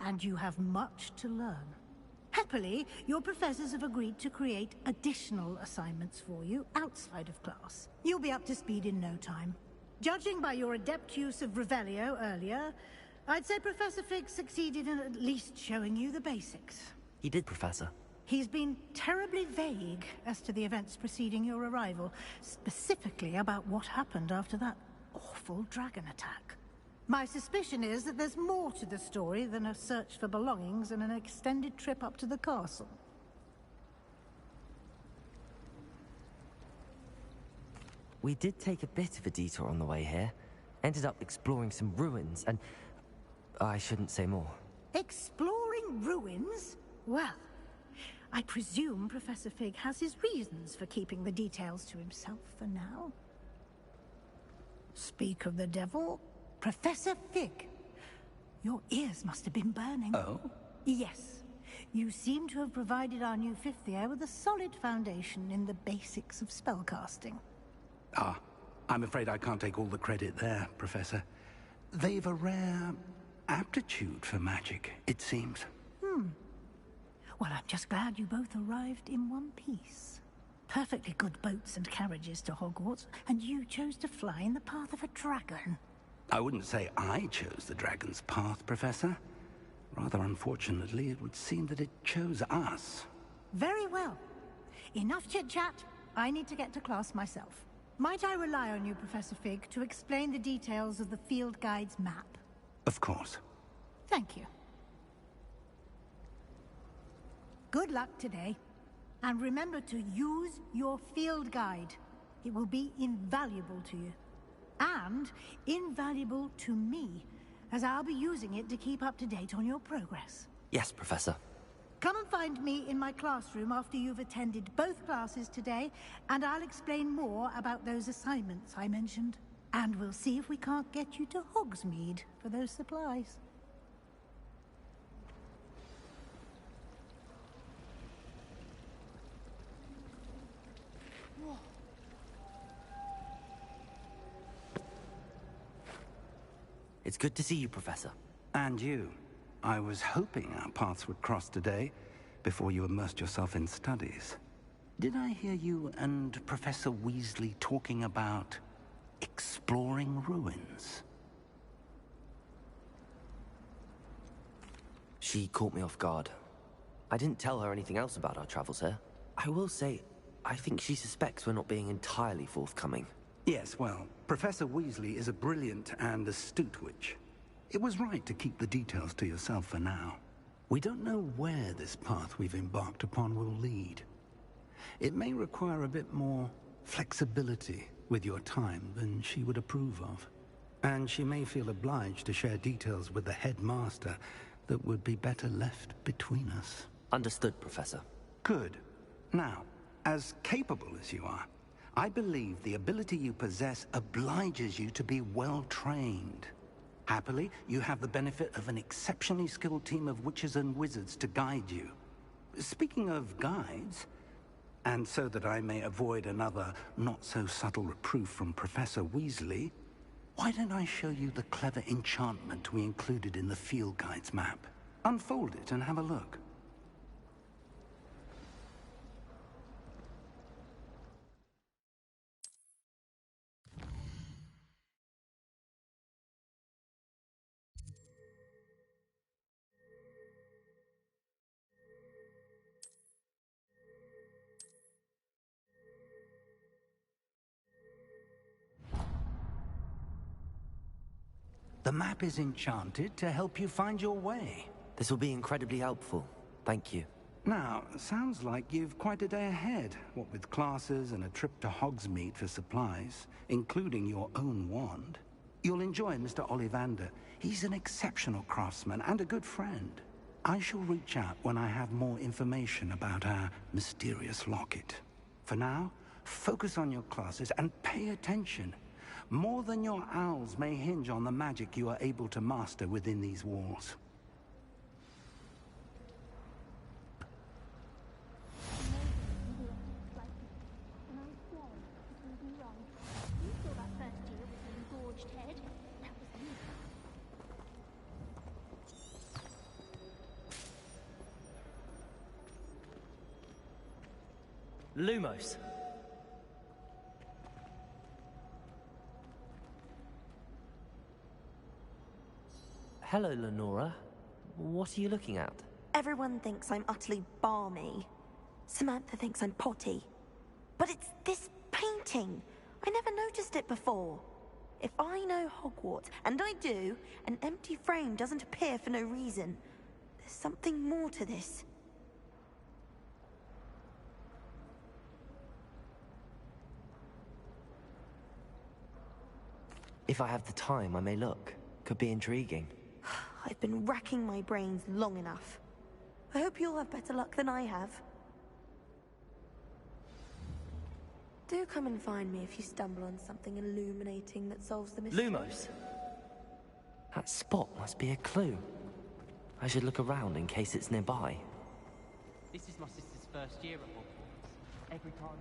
and you have much to learn. Happily, your professors have agreed to create additional assignments for you outside of class. You'll be up to speed in no time. Judging by your adept use of Revelio earlier, I'd say Professor Fig succeeded in at least showing you the basics. He did, Professor. He's been terribly vague as to the events preceding your arrival, specifically about what happened after that awful dragon attack. My suspicion is that there's more to the story than a search for belongings and an extended trip up to the castle. We did take a bit of a detour on the way here. Ended up exploring some ruins and... I shouldn't say more. Exploring ruins? Well, I presume Professor Fig has his reasons for keeping the details to himself for now. Speak of the devil, Professor Fig. Your ears must have been burning. Oh? Yes. You seem to have provided our new fifth year with a solid foundation in the basics of spellcasting. Ah, I'm afraid I can't take all the credit there, Professor. They've a rare aptitude for magic, it seems. Well, I'm just glad you both arrived in one piece. Perfectly good boats and carriages to Hogwarts, and you chose to fly in the path of a dragon. I wouldn't say I chose the dragon's path, Professor. Rather unfortunately, it would seem that it chose us. Very well. Enough chit-chat. I need to get to class myself. Might I rely on you, Professor Fig, to explain the details of the field guide's map? Of course. Thank you. Good luck today. And remember to use your field guide. It will be invaluable to you. And invaluable to me, as I'll be using it to keep up to date on your progress. Yes, Professor. Come and find me in my classroom after you've attended both classes today, and I'll explain more about those assignments I mentioned. And we'll see if we can't get you to Hogsmeade for those supplies. It's good to see you, Professor. And you. I was hoping our paths would cross today, before you immersed yourself in studies. Did I hear you and Professor Weasley talking about exploring ruins? She caught me off guard. I didn't tell her anything else about our travels here. I will say, I think she suspects we're not being entirely forthcoming. Yes, well, Professor Weasley is a brilliant and astute witch. It was right to keep the details to yourself for now. We don't know where this path we've embarked upon will lead. It may require a bit more flexibility with your time than she would approve of. And she may feel obliged to share details with the headmaster that would be better left between us. Understood, Professor. Good. Now, as capable as you are, I believe the ability you possess obliges you to be well-trained. Happily, you have the benefit of an exceptionally skilled team of witches and wizards to guide you. Speaking of guides, and so that I may avoid another not-so-subtle reproof from Professor Weasley, why don't I show you the clever enchantment we included in the field guide's map? Unfold it and have a look. The map is enchanted to help you find your way. This will be incredibly helpful. Thank you. Now, sounds like you've quite a day ahead, what with classes and a trip to Hogsmeade for supplies, including your own wand. You'll enjoy Mr. Ollivander. He's an exceptional craftsman and a good friend. I shall reach out when I have more information about our mysterious locket. For now, focus on your classes and pay attention. More than your owls may hinge on the magic you are able to master within these walls. Lumos. Hello, Lenora. What are you looking at? Everyone thinks I'm utterly balmy. Samantha thinks I'm potty. But it's this painting. I never noticed it before. If I know Hogwarts, and I do, an empty frame doesn't appear for no reason. There's something more to this. If I have the time, I may look. Could be intriguing. I've been racking my brains long enough. I hope you'll have better luck than I have. Do come and find me if you stumble on something illuminating that solves the mystery. Lumos! That spot must be a clue. I should look around in case it's nearby. This is my sister's first year at Hogwarts. Every time...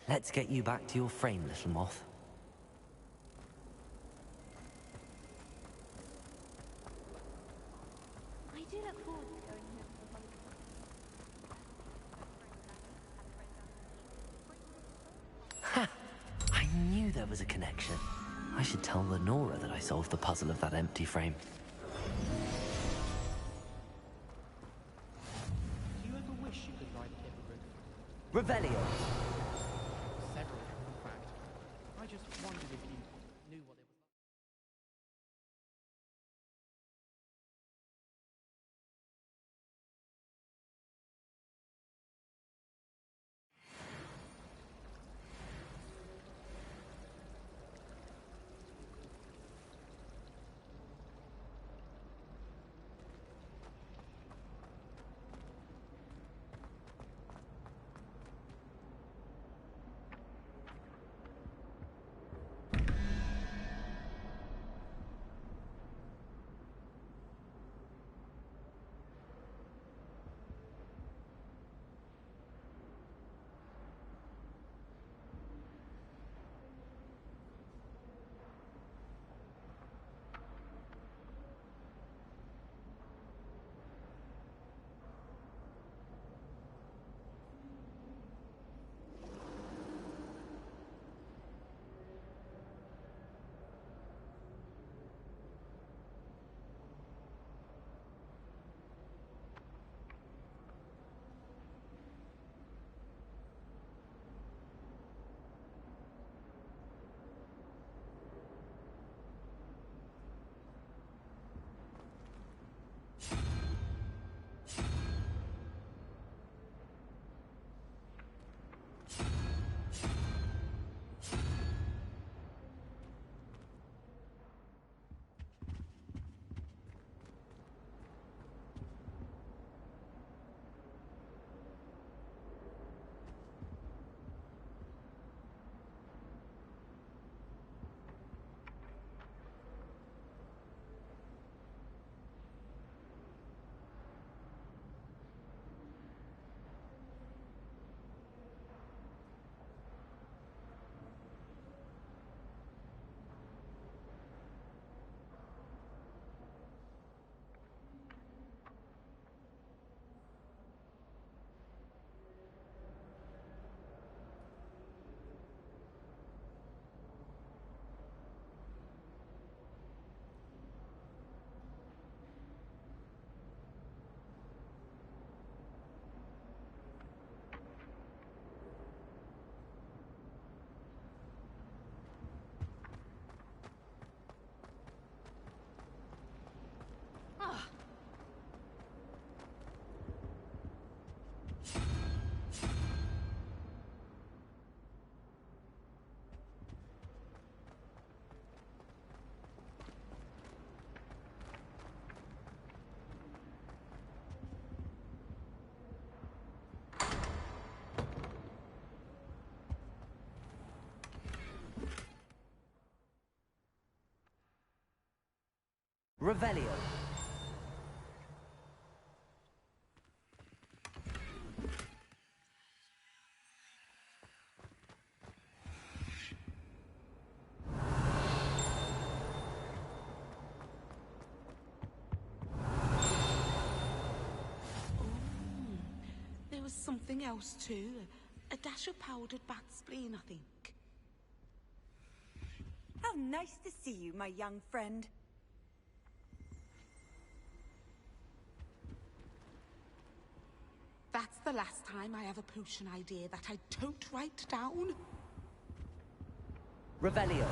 Let's get you back to your frame, little moth. I do look forward to going here for the holidays. Ha! I knew there was a connection. I should tell Lenora that I solved the puzzle of that empty frame. Do you ever wish you could ride a hippogriff? Revelio! Several, in fact. I just wondered if you knew what it was like. Revelio. There was something else too. A dash of powdered bat spleen, I think. How nice to see you, my young friend. That's the last time I have a potion idea that I don't write down. Revelio.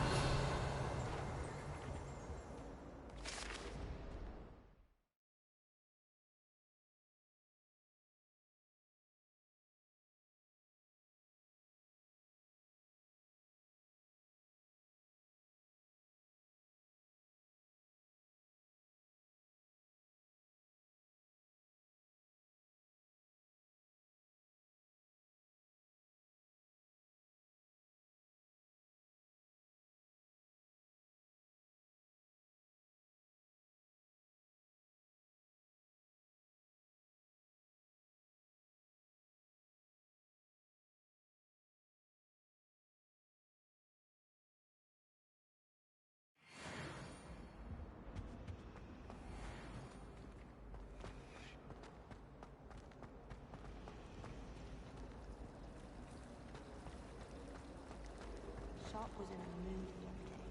Sharp was in a mood the other day.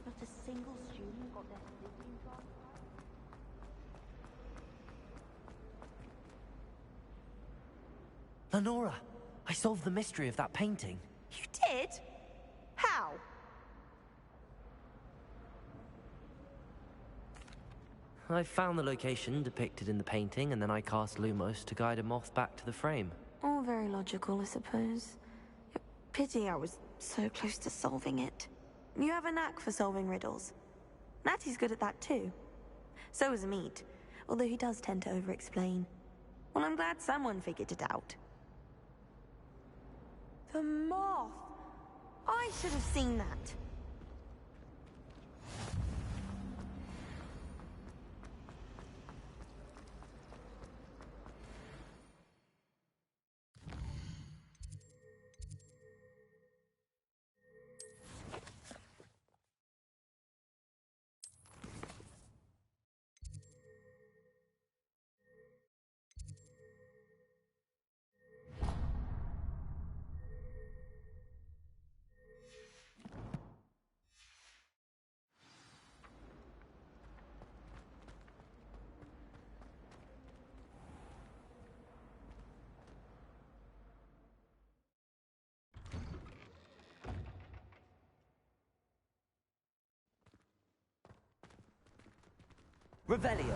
Not a single student got their sleeping draft right. Lenora, I solved the mystery of that painting. You did? How? I found the location depicted in the painting, and then I cast Lumos to guide a moth back to the frame. All very logical, I suppose. Pity I was so close to solving it. You have a knack for solving riddles. Natty's good at that too. So is Meat, although he does tend to over-explain. Well, I'm glad someone figured it out. The moth! I should have seen that. Revelio.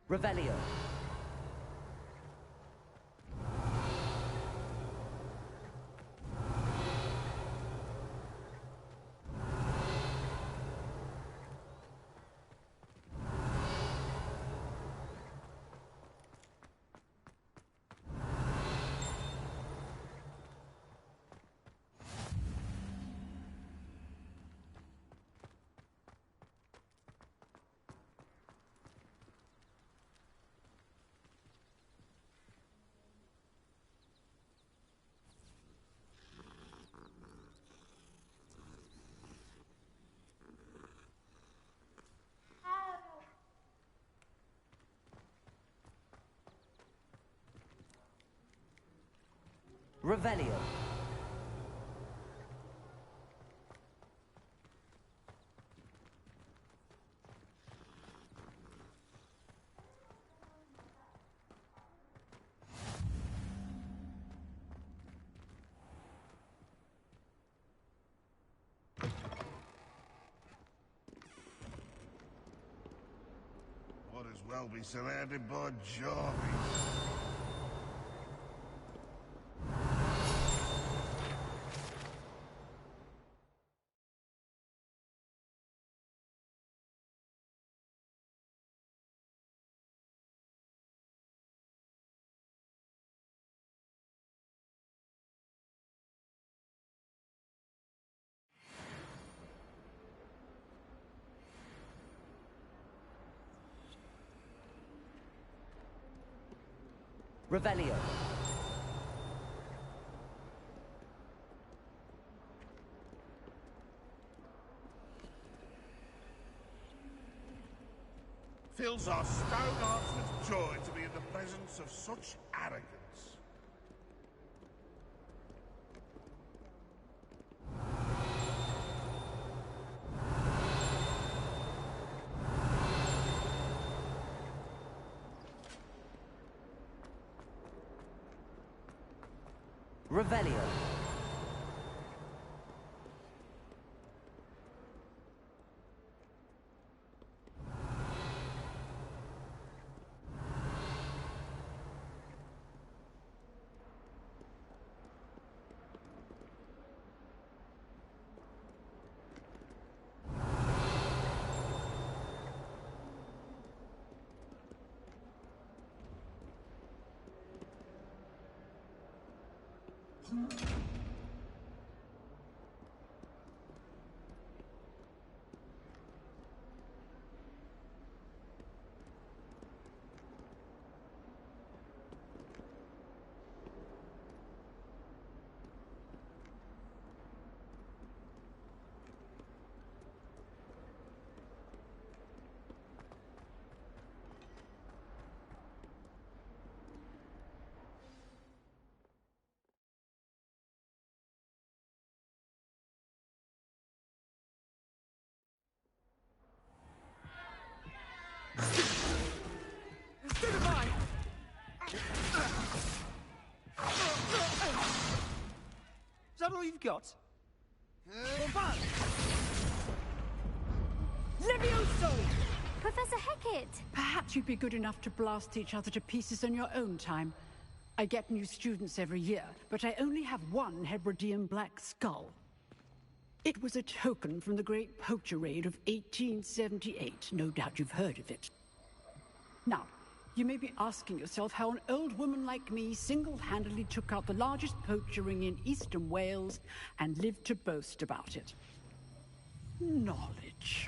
Revelio. Revelio. well be surrounded by Jarvis. Revelio. Fills our stone hearts with joy to be in the presence of such arrogance. Revelio. Instead of mine! Is that all you've got? Levioso! Professor Hecat! Perhaps you'd be good enough to blast each other to pieces on your own time. I get new students every year, but I only have one Hebridean black skull. It was a token from the Great Poacher Raid of 1878. No doubt you've heard of it. Now, you may be asking yourself how an old woman like me single-handedly took out the largest poacher ring in eastern Wales and lived to boast about it. Knowledge.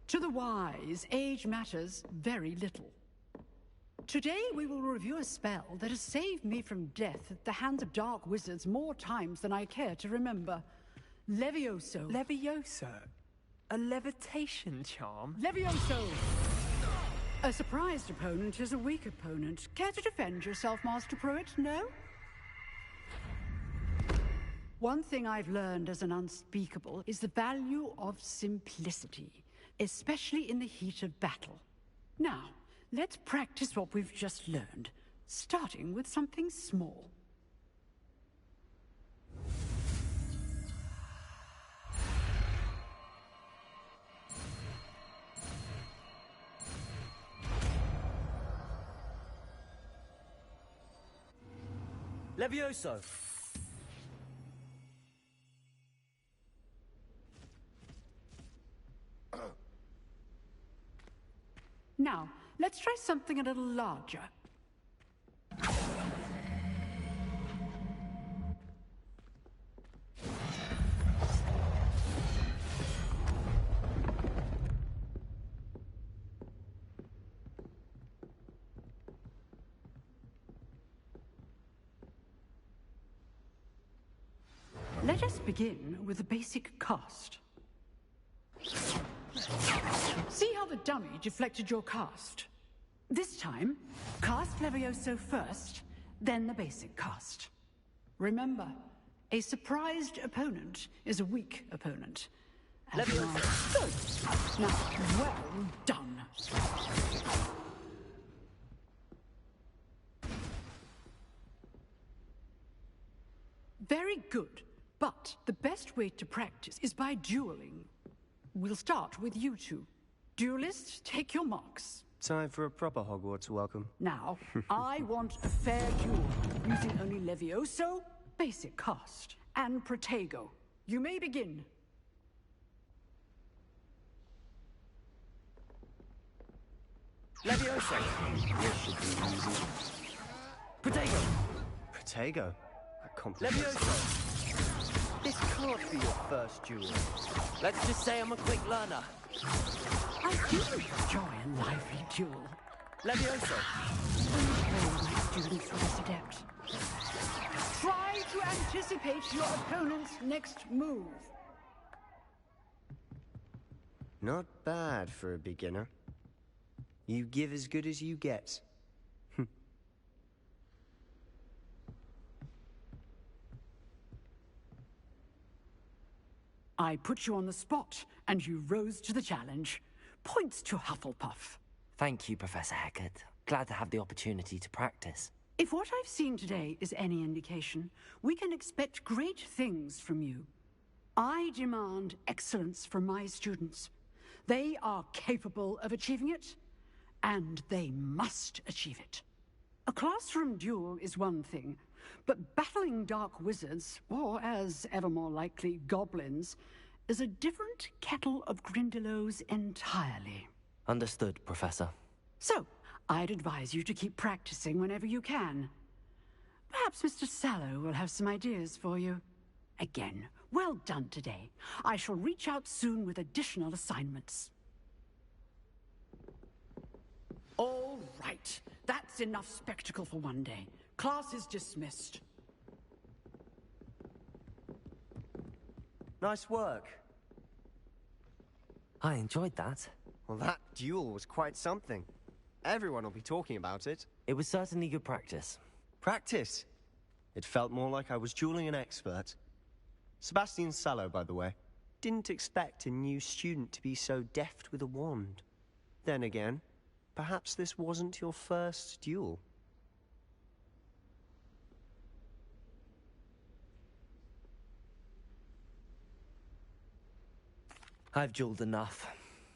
To the wise, age matters very little. Today we will review a spell that has saved me from death at the hands of dark wizards more times than I care to remember. Levioso. Levioso? A levitation charm? Levioso! A surprised opponent is a weak opponent. Care to defend yourself, Master Pruitt? No? One thing I've learned as an unspeakable is the value of simplicity, especially in the heat of battle. Now, let's practice what we've just learned, starting with something small. Levioso. Now, let's try something a little larger. Let us begin with the basic cast. See how the dummy deflected your cast? This time, cast Levioso first, then the basic cast. Remember, a surprised opponent is a weak opponent. Levioso. Good. Now, well done. Very good. But the best way to practice is by dueling. We'll start with you two. Duelists, take your marks. Time for a proper Hogwarts welcome. Now, I want a fair duel, using only Levioso, basic cast, and Protego. You may begin. Levioso! This should be easy. Protego! Protego? That complicates Levioso! This can't be your first duel. Let's just say I'm a quick learner. I do enjoy a lively duel. Levioso! My students are this adept. Try to anticipate your opponent's next move. Not bad for a beginner. You give as good as you get. I put you on the spot, and you rose to the challenge. Points to Hufflepuff. Thank you, Professor Hecat. Glad to have the opportunity to practice. If what I've seen today is any indication, we can expect great things from you. I demand excellence from my students. They are capable of achieving it, and they must achieve it. A classroom duel is one thing, but battling dark wizards, or as ever more likely, goblins, is a different kettle of Grindylows entirely. Understood, Professor. So, I'd advise you to keep practicing whenever you can. Perhaps Mr. Sallow will have some ideas for you. Again, well done today. I shall reach out soon with additional assignments. All right. That's enough spectacle for one day. Class is dismissed. Nice work. I enjoyed that. Well, that duel was quite something. Everyone will be talking about it. It was certainly good practice. Practice? It felt more like I was dueling an expert. Sebastian Sallow, by the way. Didn't expect a new student to be so deft with a wand. Then again, perhaps this wasn't your first duel. I've dueled enough.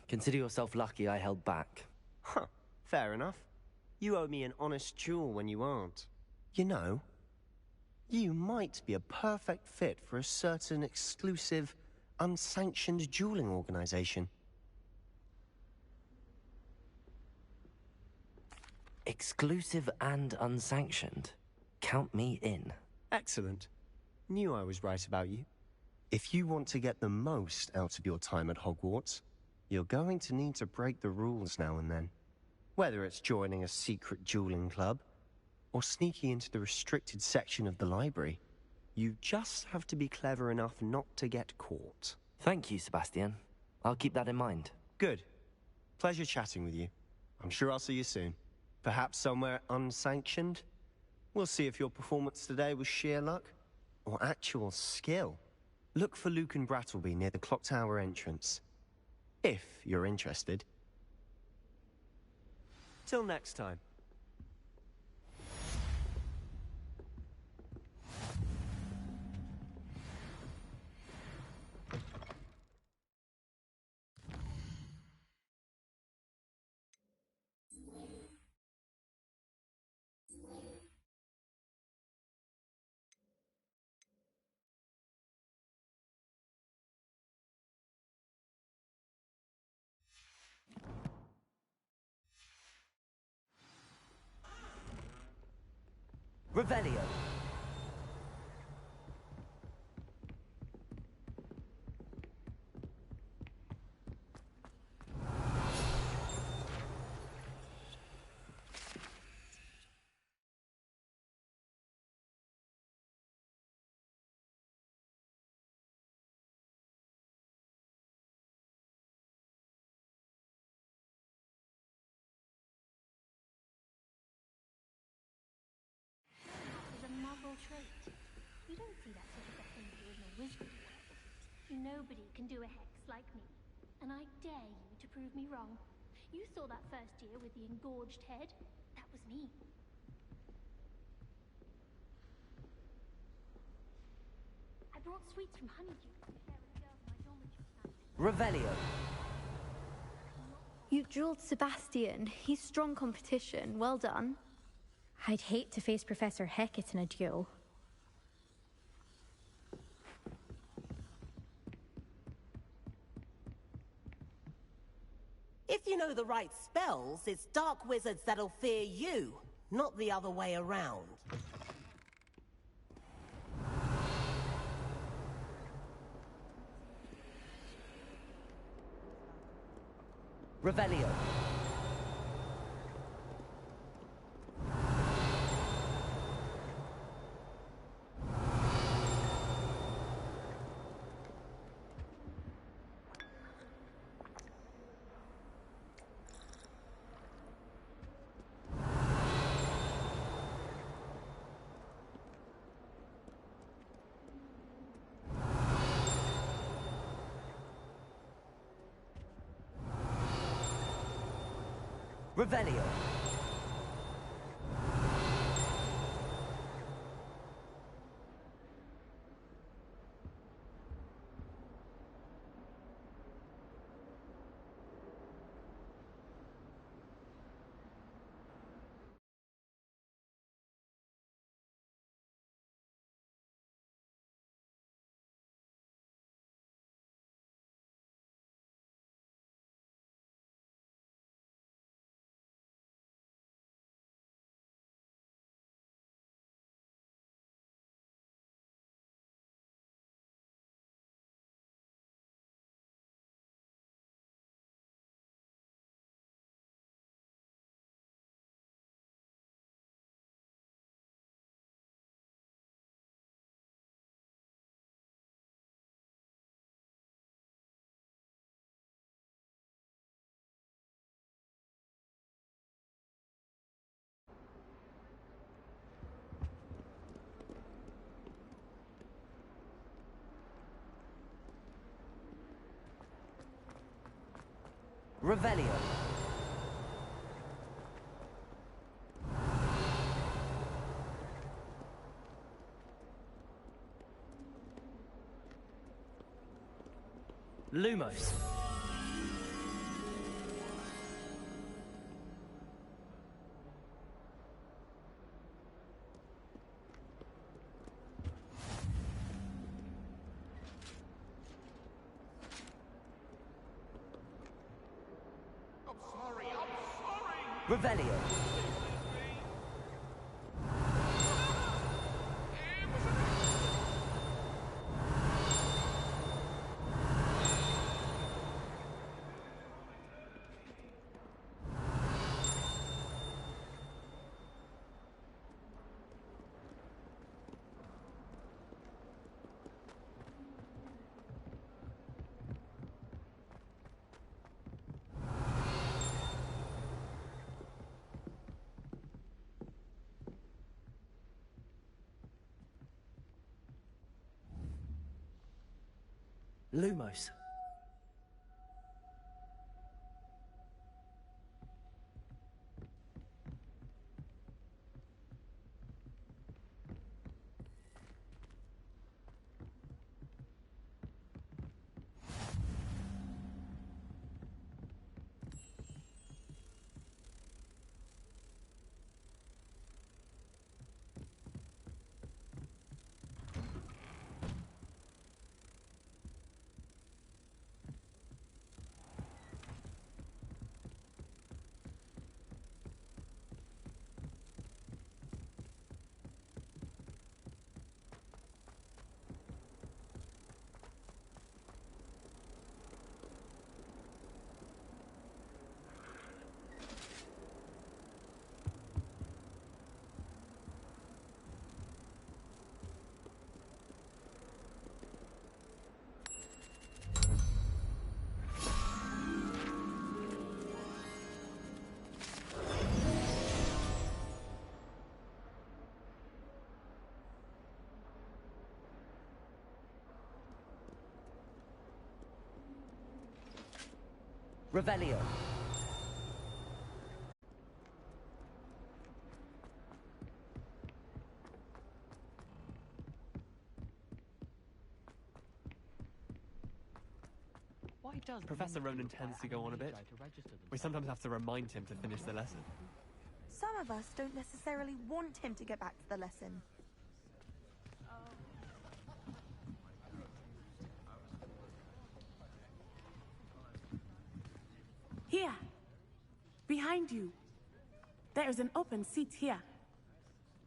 Consider yourself lucky I held back. Huh, fair enough. You owe me an honest duel when you aren't. You know, you might be a perfect fit for a certain exclusive, unsanctioned dueling organization. Exclusive and unsanctioned. Count me in. Excellent. Knew I was right about you. If you want to get the most out of your time at Hogwarts, you're going to need to break the rules now and then. Whether it's joining a secret dueling club, or sneaking into the restricted section of the library, you just have to be clever enough not to get caught. Thank you, Sebastian. I'll keep that in mind. Good. Pleasure chatting with you. I'm sure I'll see you soon. Perhaps somewhere unsanctioned? We'll see if your performance today was sheer luck, or actual skill. Look for Luke and Brattleby near the clock tower entrance. If you're interested. Till next time. Revelio. Trait. You don't see that sort of behavior in the wizarding world. Nobody can do a hex like me, and I dare you to prove me wrong. You saw that first year with the engorged head. That was me. I brought sweets from Honeydew to share with the girls in my dormitory tonight. Revelio. You drilled Sebastian. He's strong competition. Well done. I'd hate to face Professor Hecat in a duel. If you know the right spells, it's dark wizards that'll fear you, not the other way around. Revelio. Revelio. Revelio. Lumos. Revelio. Lumos. Revelio. Why Professor Ronan tends to go on a bit. We sometimes have to remind him to finish the lesson. Some of us don't necessarily want him to get back to the lesson. Here. Behind you. There is an open seat here.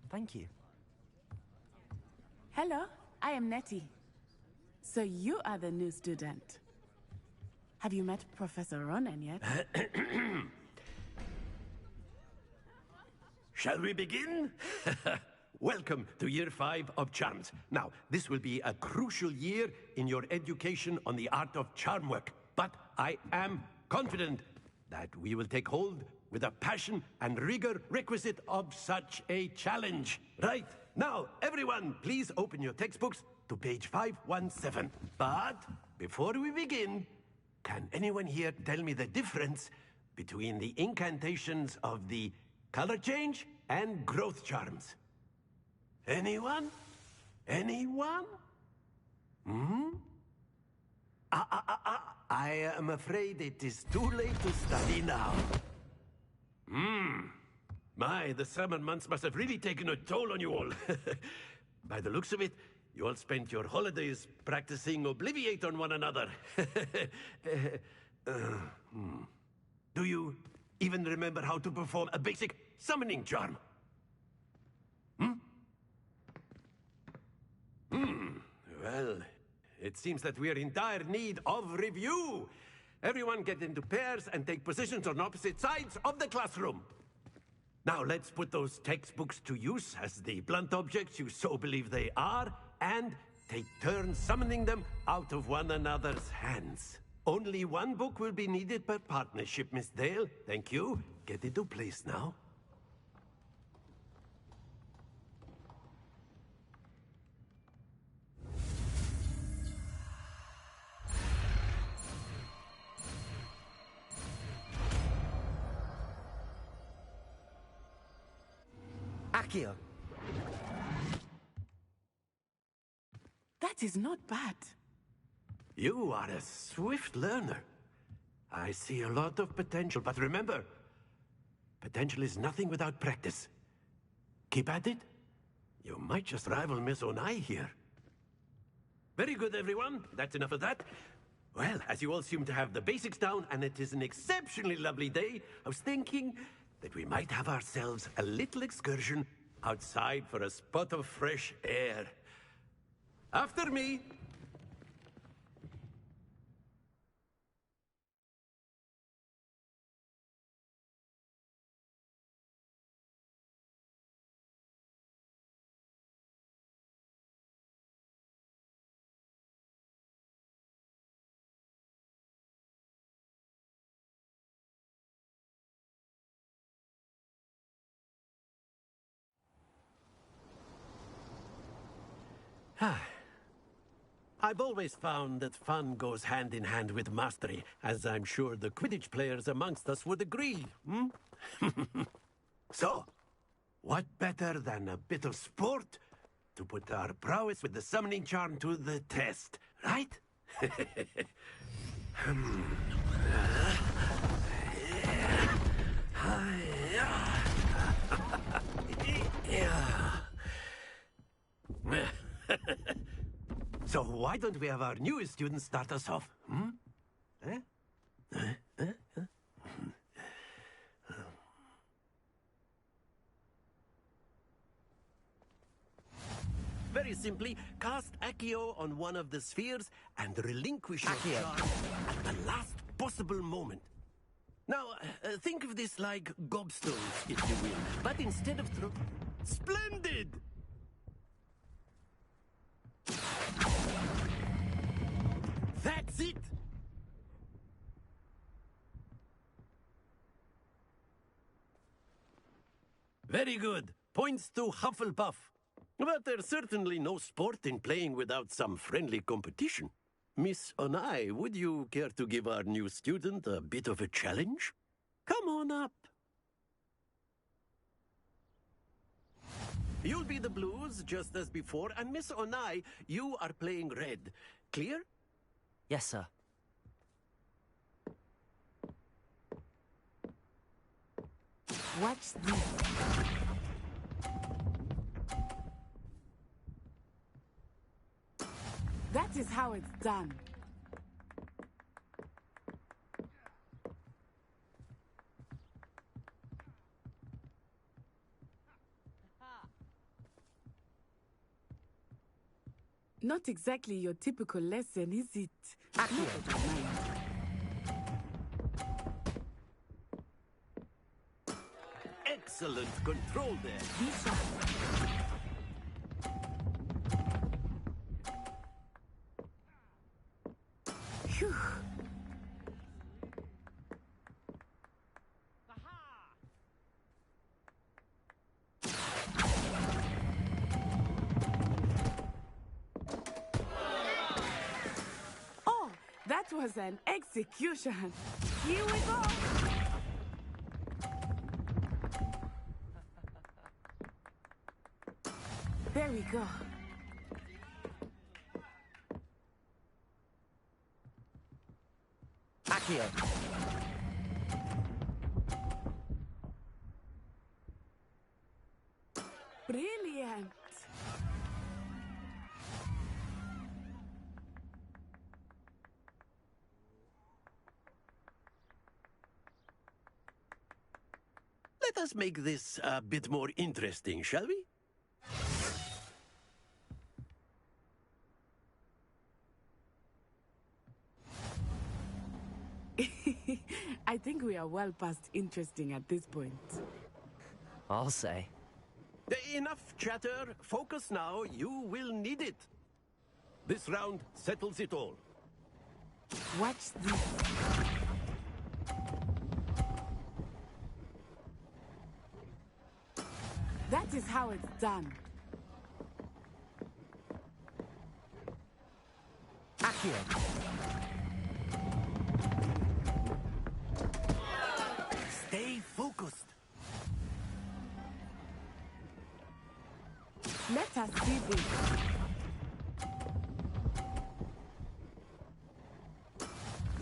Thank you. Hello, I am Nettie. So you are the new student. Have you met Professor Ronan yet? Shall we begin? Welcome to Year 5 of Charms. Now, this will be a crucial year in your education on the art of charm work. But I am confident that we will take hold with a passion and rigor requisite of such a challenge. Right, now, everyone, please open your textbooks to page 517. But before we begin, can anyone here tell me the difference between the incantations of the color change and growth charms? Anyone? Anyone? I am afraid it is too late to study now. My, the summer months must have really taken a toll on you all. By the looks of it, you all spent your holidays practicing Obliviate on one another. Do you even remember how to perform a basic summoning charm? Well, it seems that we are in dire need of review. Everyone get into pairs and take positions on opposite sides of the classroom. Now let's put those textbooks to use as the blunt objects you so believe they are, and take turns summoning them out of one another's hands. Only one book will be needed per partnership, Miss Dale. Thank you. Get into place now. Accio. That is not bad. You are a swift learner. I see a lot of potential, but remember, potential is nothing without practice. Keep at it. You might just rival Miss Onai here. Very good, everyone. That's enough of that. Well, as you all seem to have the basics down, and it is an exceptionally lovely day, I was thinking that we might have ourselves a little excursion outside for a spot of fresh air. After me. I've always found that fun goes hand in hand with mastery, as I'm sure the Quidditch players amongst us would agree. So, what better than a bit of sport to put our prowess with the summoning charm to the test, right? So why don't we have our newest student start us off? Very simply, cast Accio on one of the spheres and relinquish your charge at the last possible moment. Now, think of this like gobstones, if you will, but instead of throw... Splendid! That's it! Very good. Points to Hufflepuff. But there's certainly no sport in playing without some friendly competition. Miss Onai, would you care to give our new student a bit of a challenge? Come on up. You'll be the blues, just as before, and Miss Onai, you are playing red. Clear? Yes, sir. Watch this. That is how it's done. Not exactly your typical lesson, is it? Not that I mind. Excellent control there. Be sharp. Phew. Oh, that was an execution. Here we go. There we go. Accio. Brilliant. Let us make this a bit more interesting, shall we? I think we are well past interesting at this point. I'll say. Enough chatter. Focus now. You will need it. This round settles it all. Watch this. That is how it's done. Accio. Stay focused. Let us see this.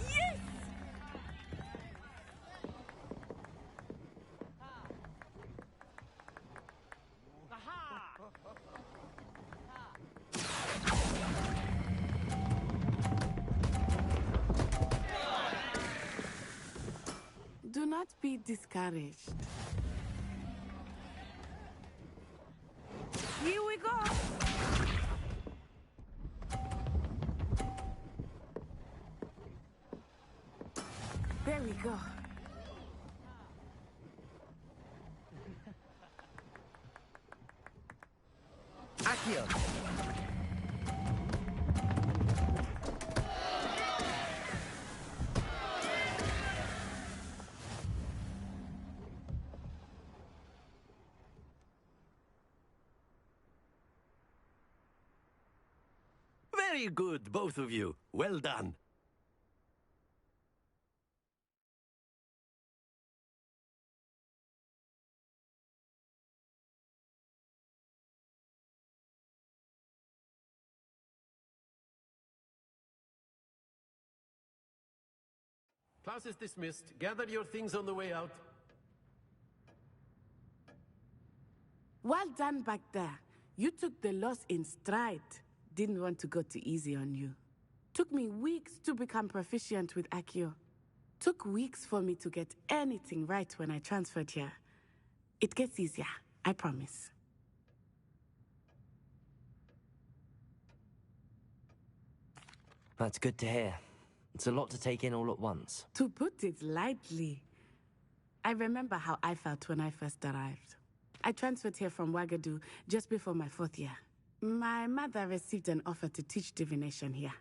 Yes! Do not be discouraged. Here we go. There we go. Accio. Very good, both of you. Well done. Class is dismissed. Gather your things on the way out. Well done back there. You took the loss in stride. Didn't want to go too easy on you. Took me weeks to become proficient with Accio. Took weeks for me to get anything right when I transferred here. It gets easier, I promise. That's good to hear. It's a lot to take in all at once. To put it lightly, I remember how I felt when I first arrived. I transferred here from Wagadu just before my 4th year. My mother received an offer to teach divination here.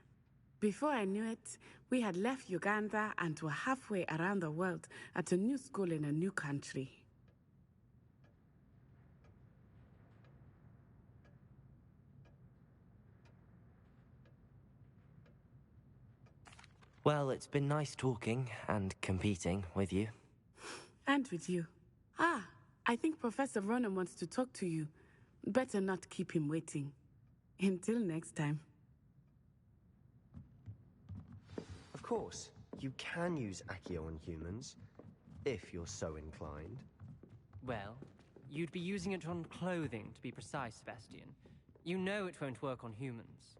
Before I knew it, we had left Uganda and were halfway around the world at a new school in a new country. Well, it's been nice talking and competing with you. And with you. Ah, I think Professor Ronan wants to talk to you. Better not keep him waiting. Until next time. Of course, you can use Accio on humans, if you're so inclined. Well, you'd be using it on clothing, to be precise, Sebastian. You know it won't work on humans.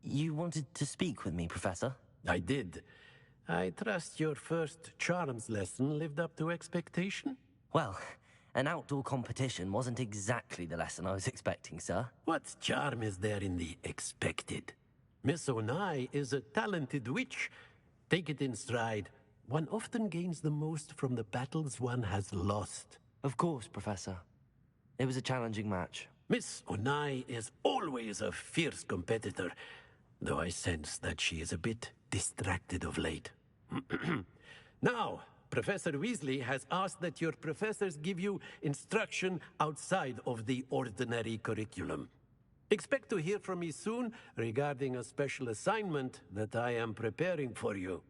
You wanted to speak with me, Professor? I did. I trust your first charms lesson lived up to expectation? Well, an outdoor competition wasn't exactly the lesson I was expecting, sir. What charm is there in the expected? Miss Onai is a talented witch. Take it in stride. One often gains the most from the battles one has lost. Of course, Professor. It was a challenging match. Miss Onai is always a fierce competitor, though I sense that she is a bit distracted of late. Now, Professor Weasley has asked that your professors give you instruction outside of the ordinary curriculum. Expect to hear from me soon regarding a special assignment that I am preparing for you.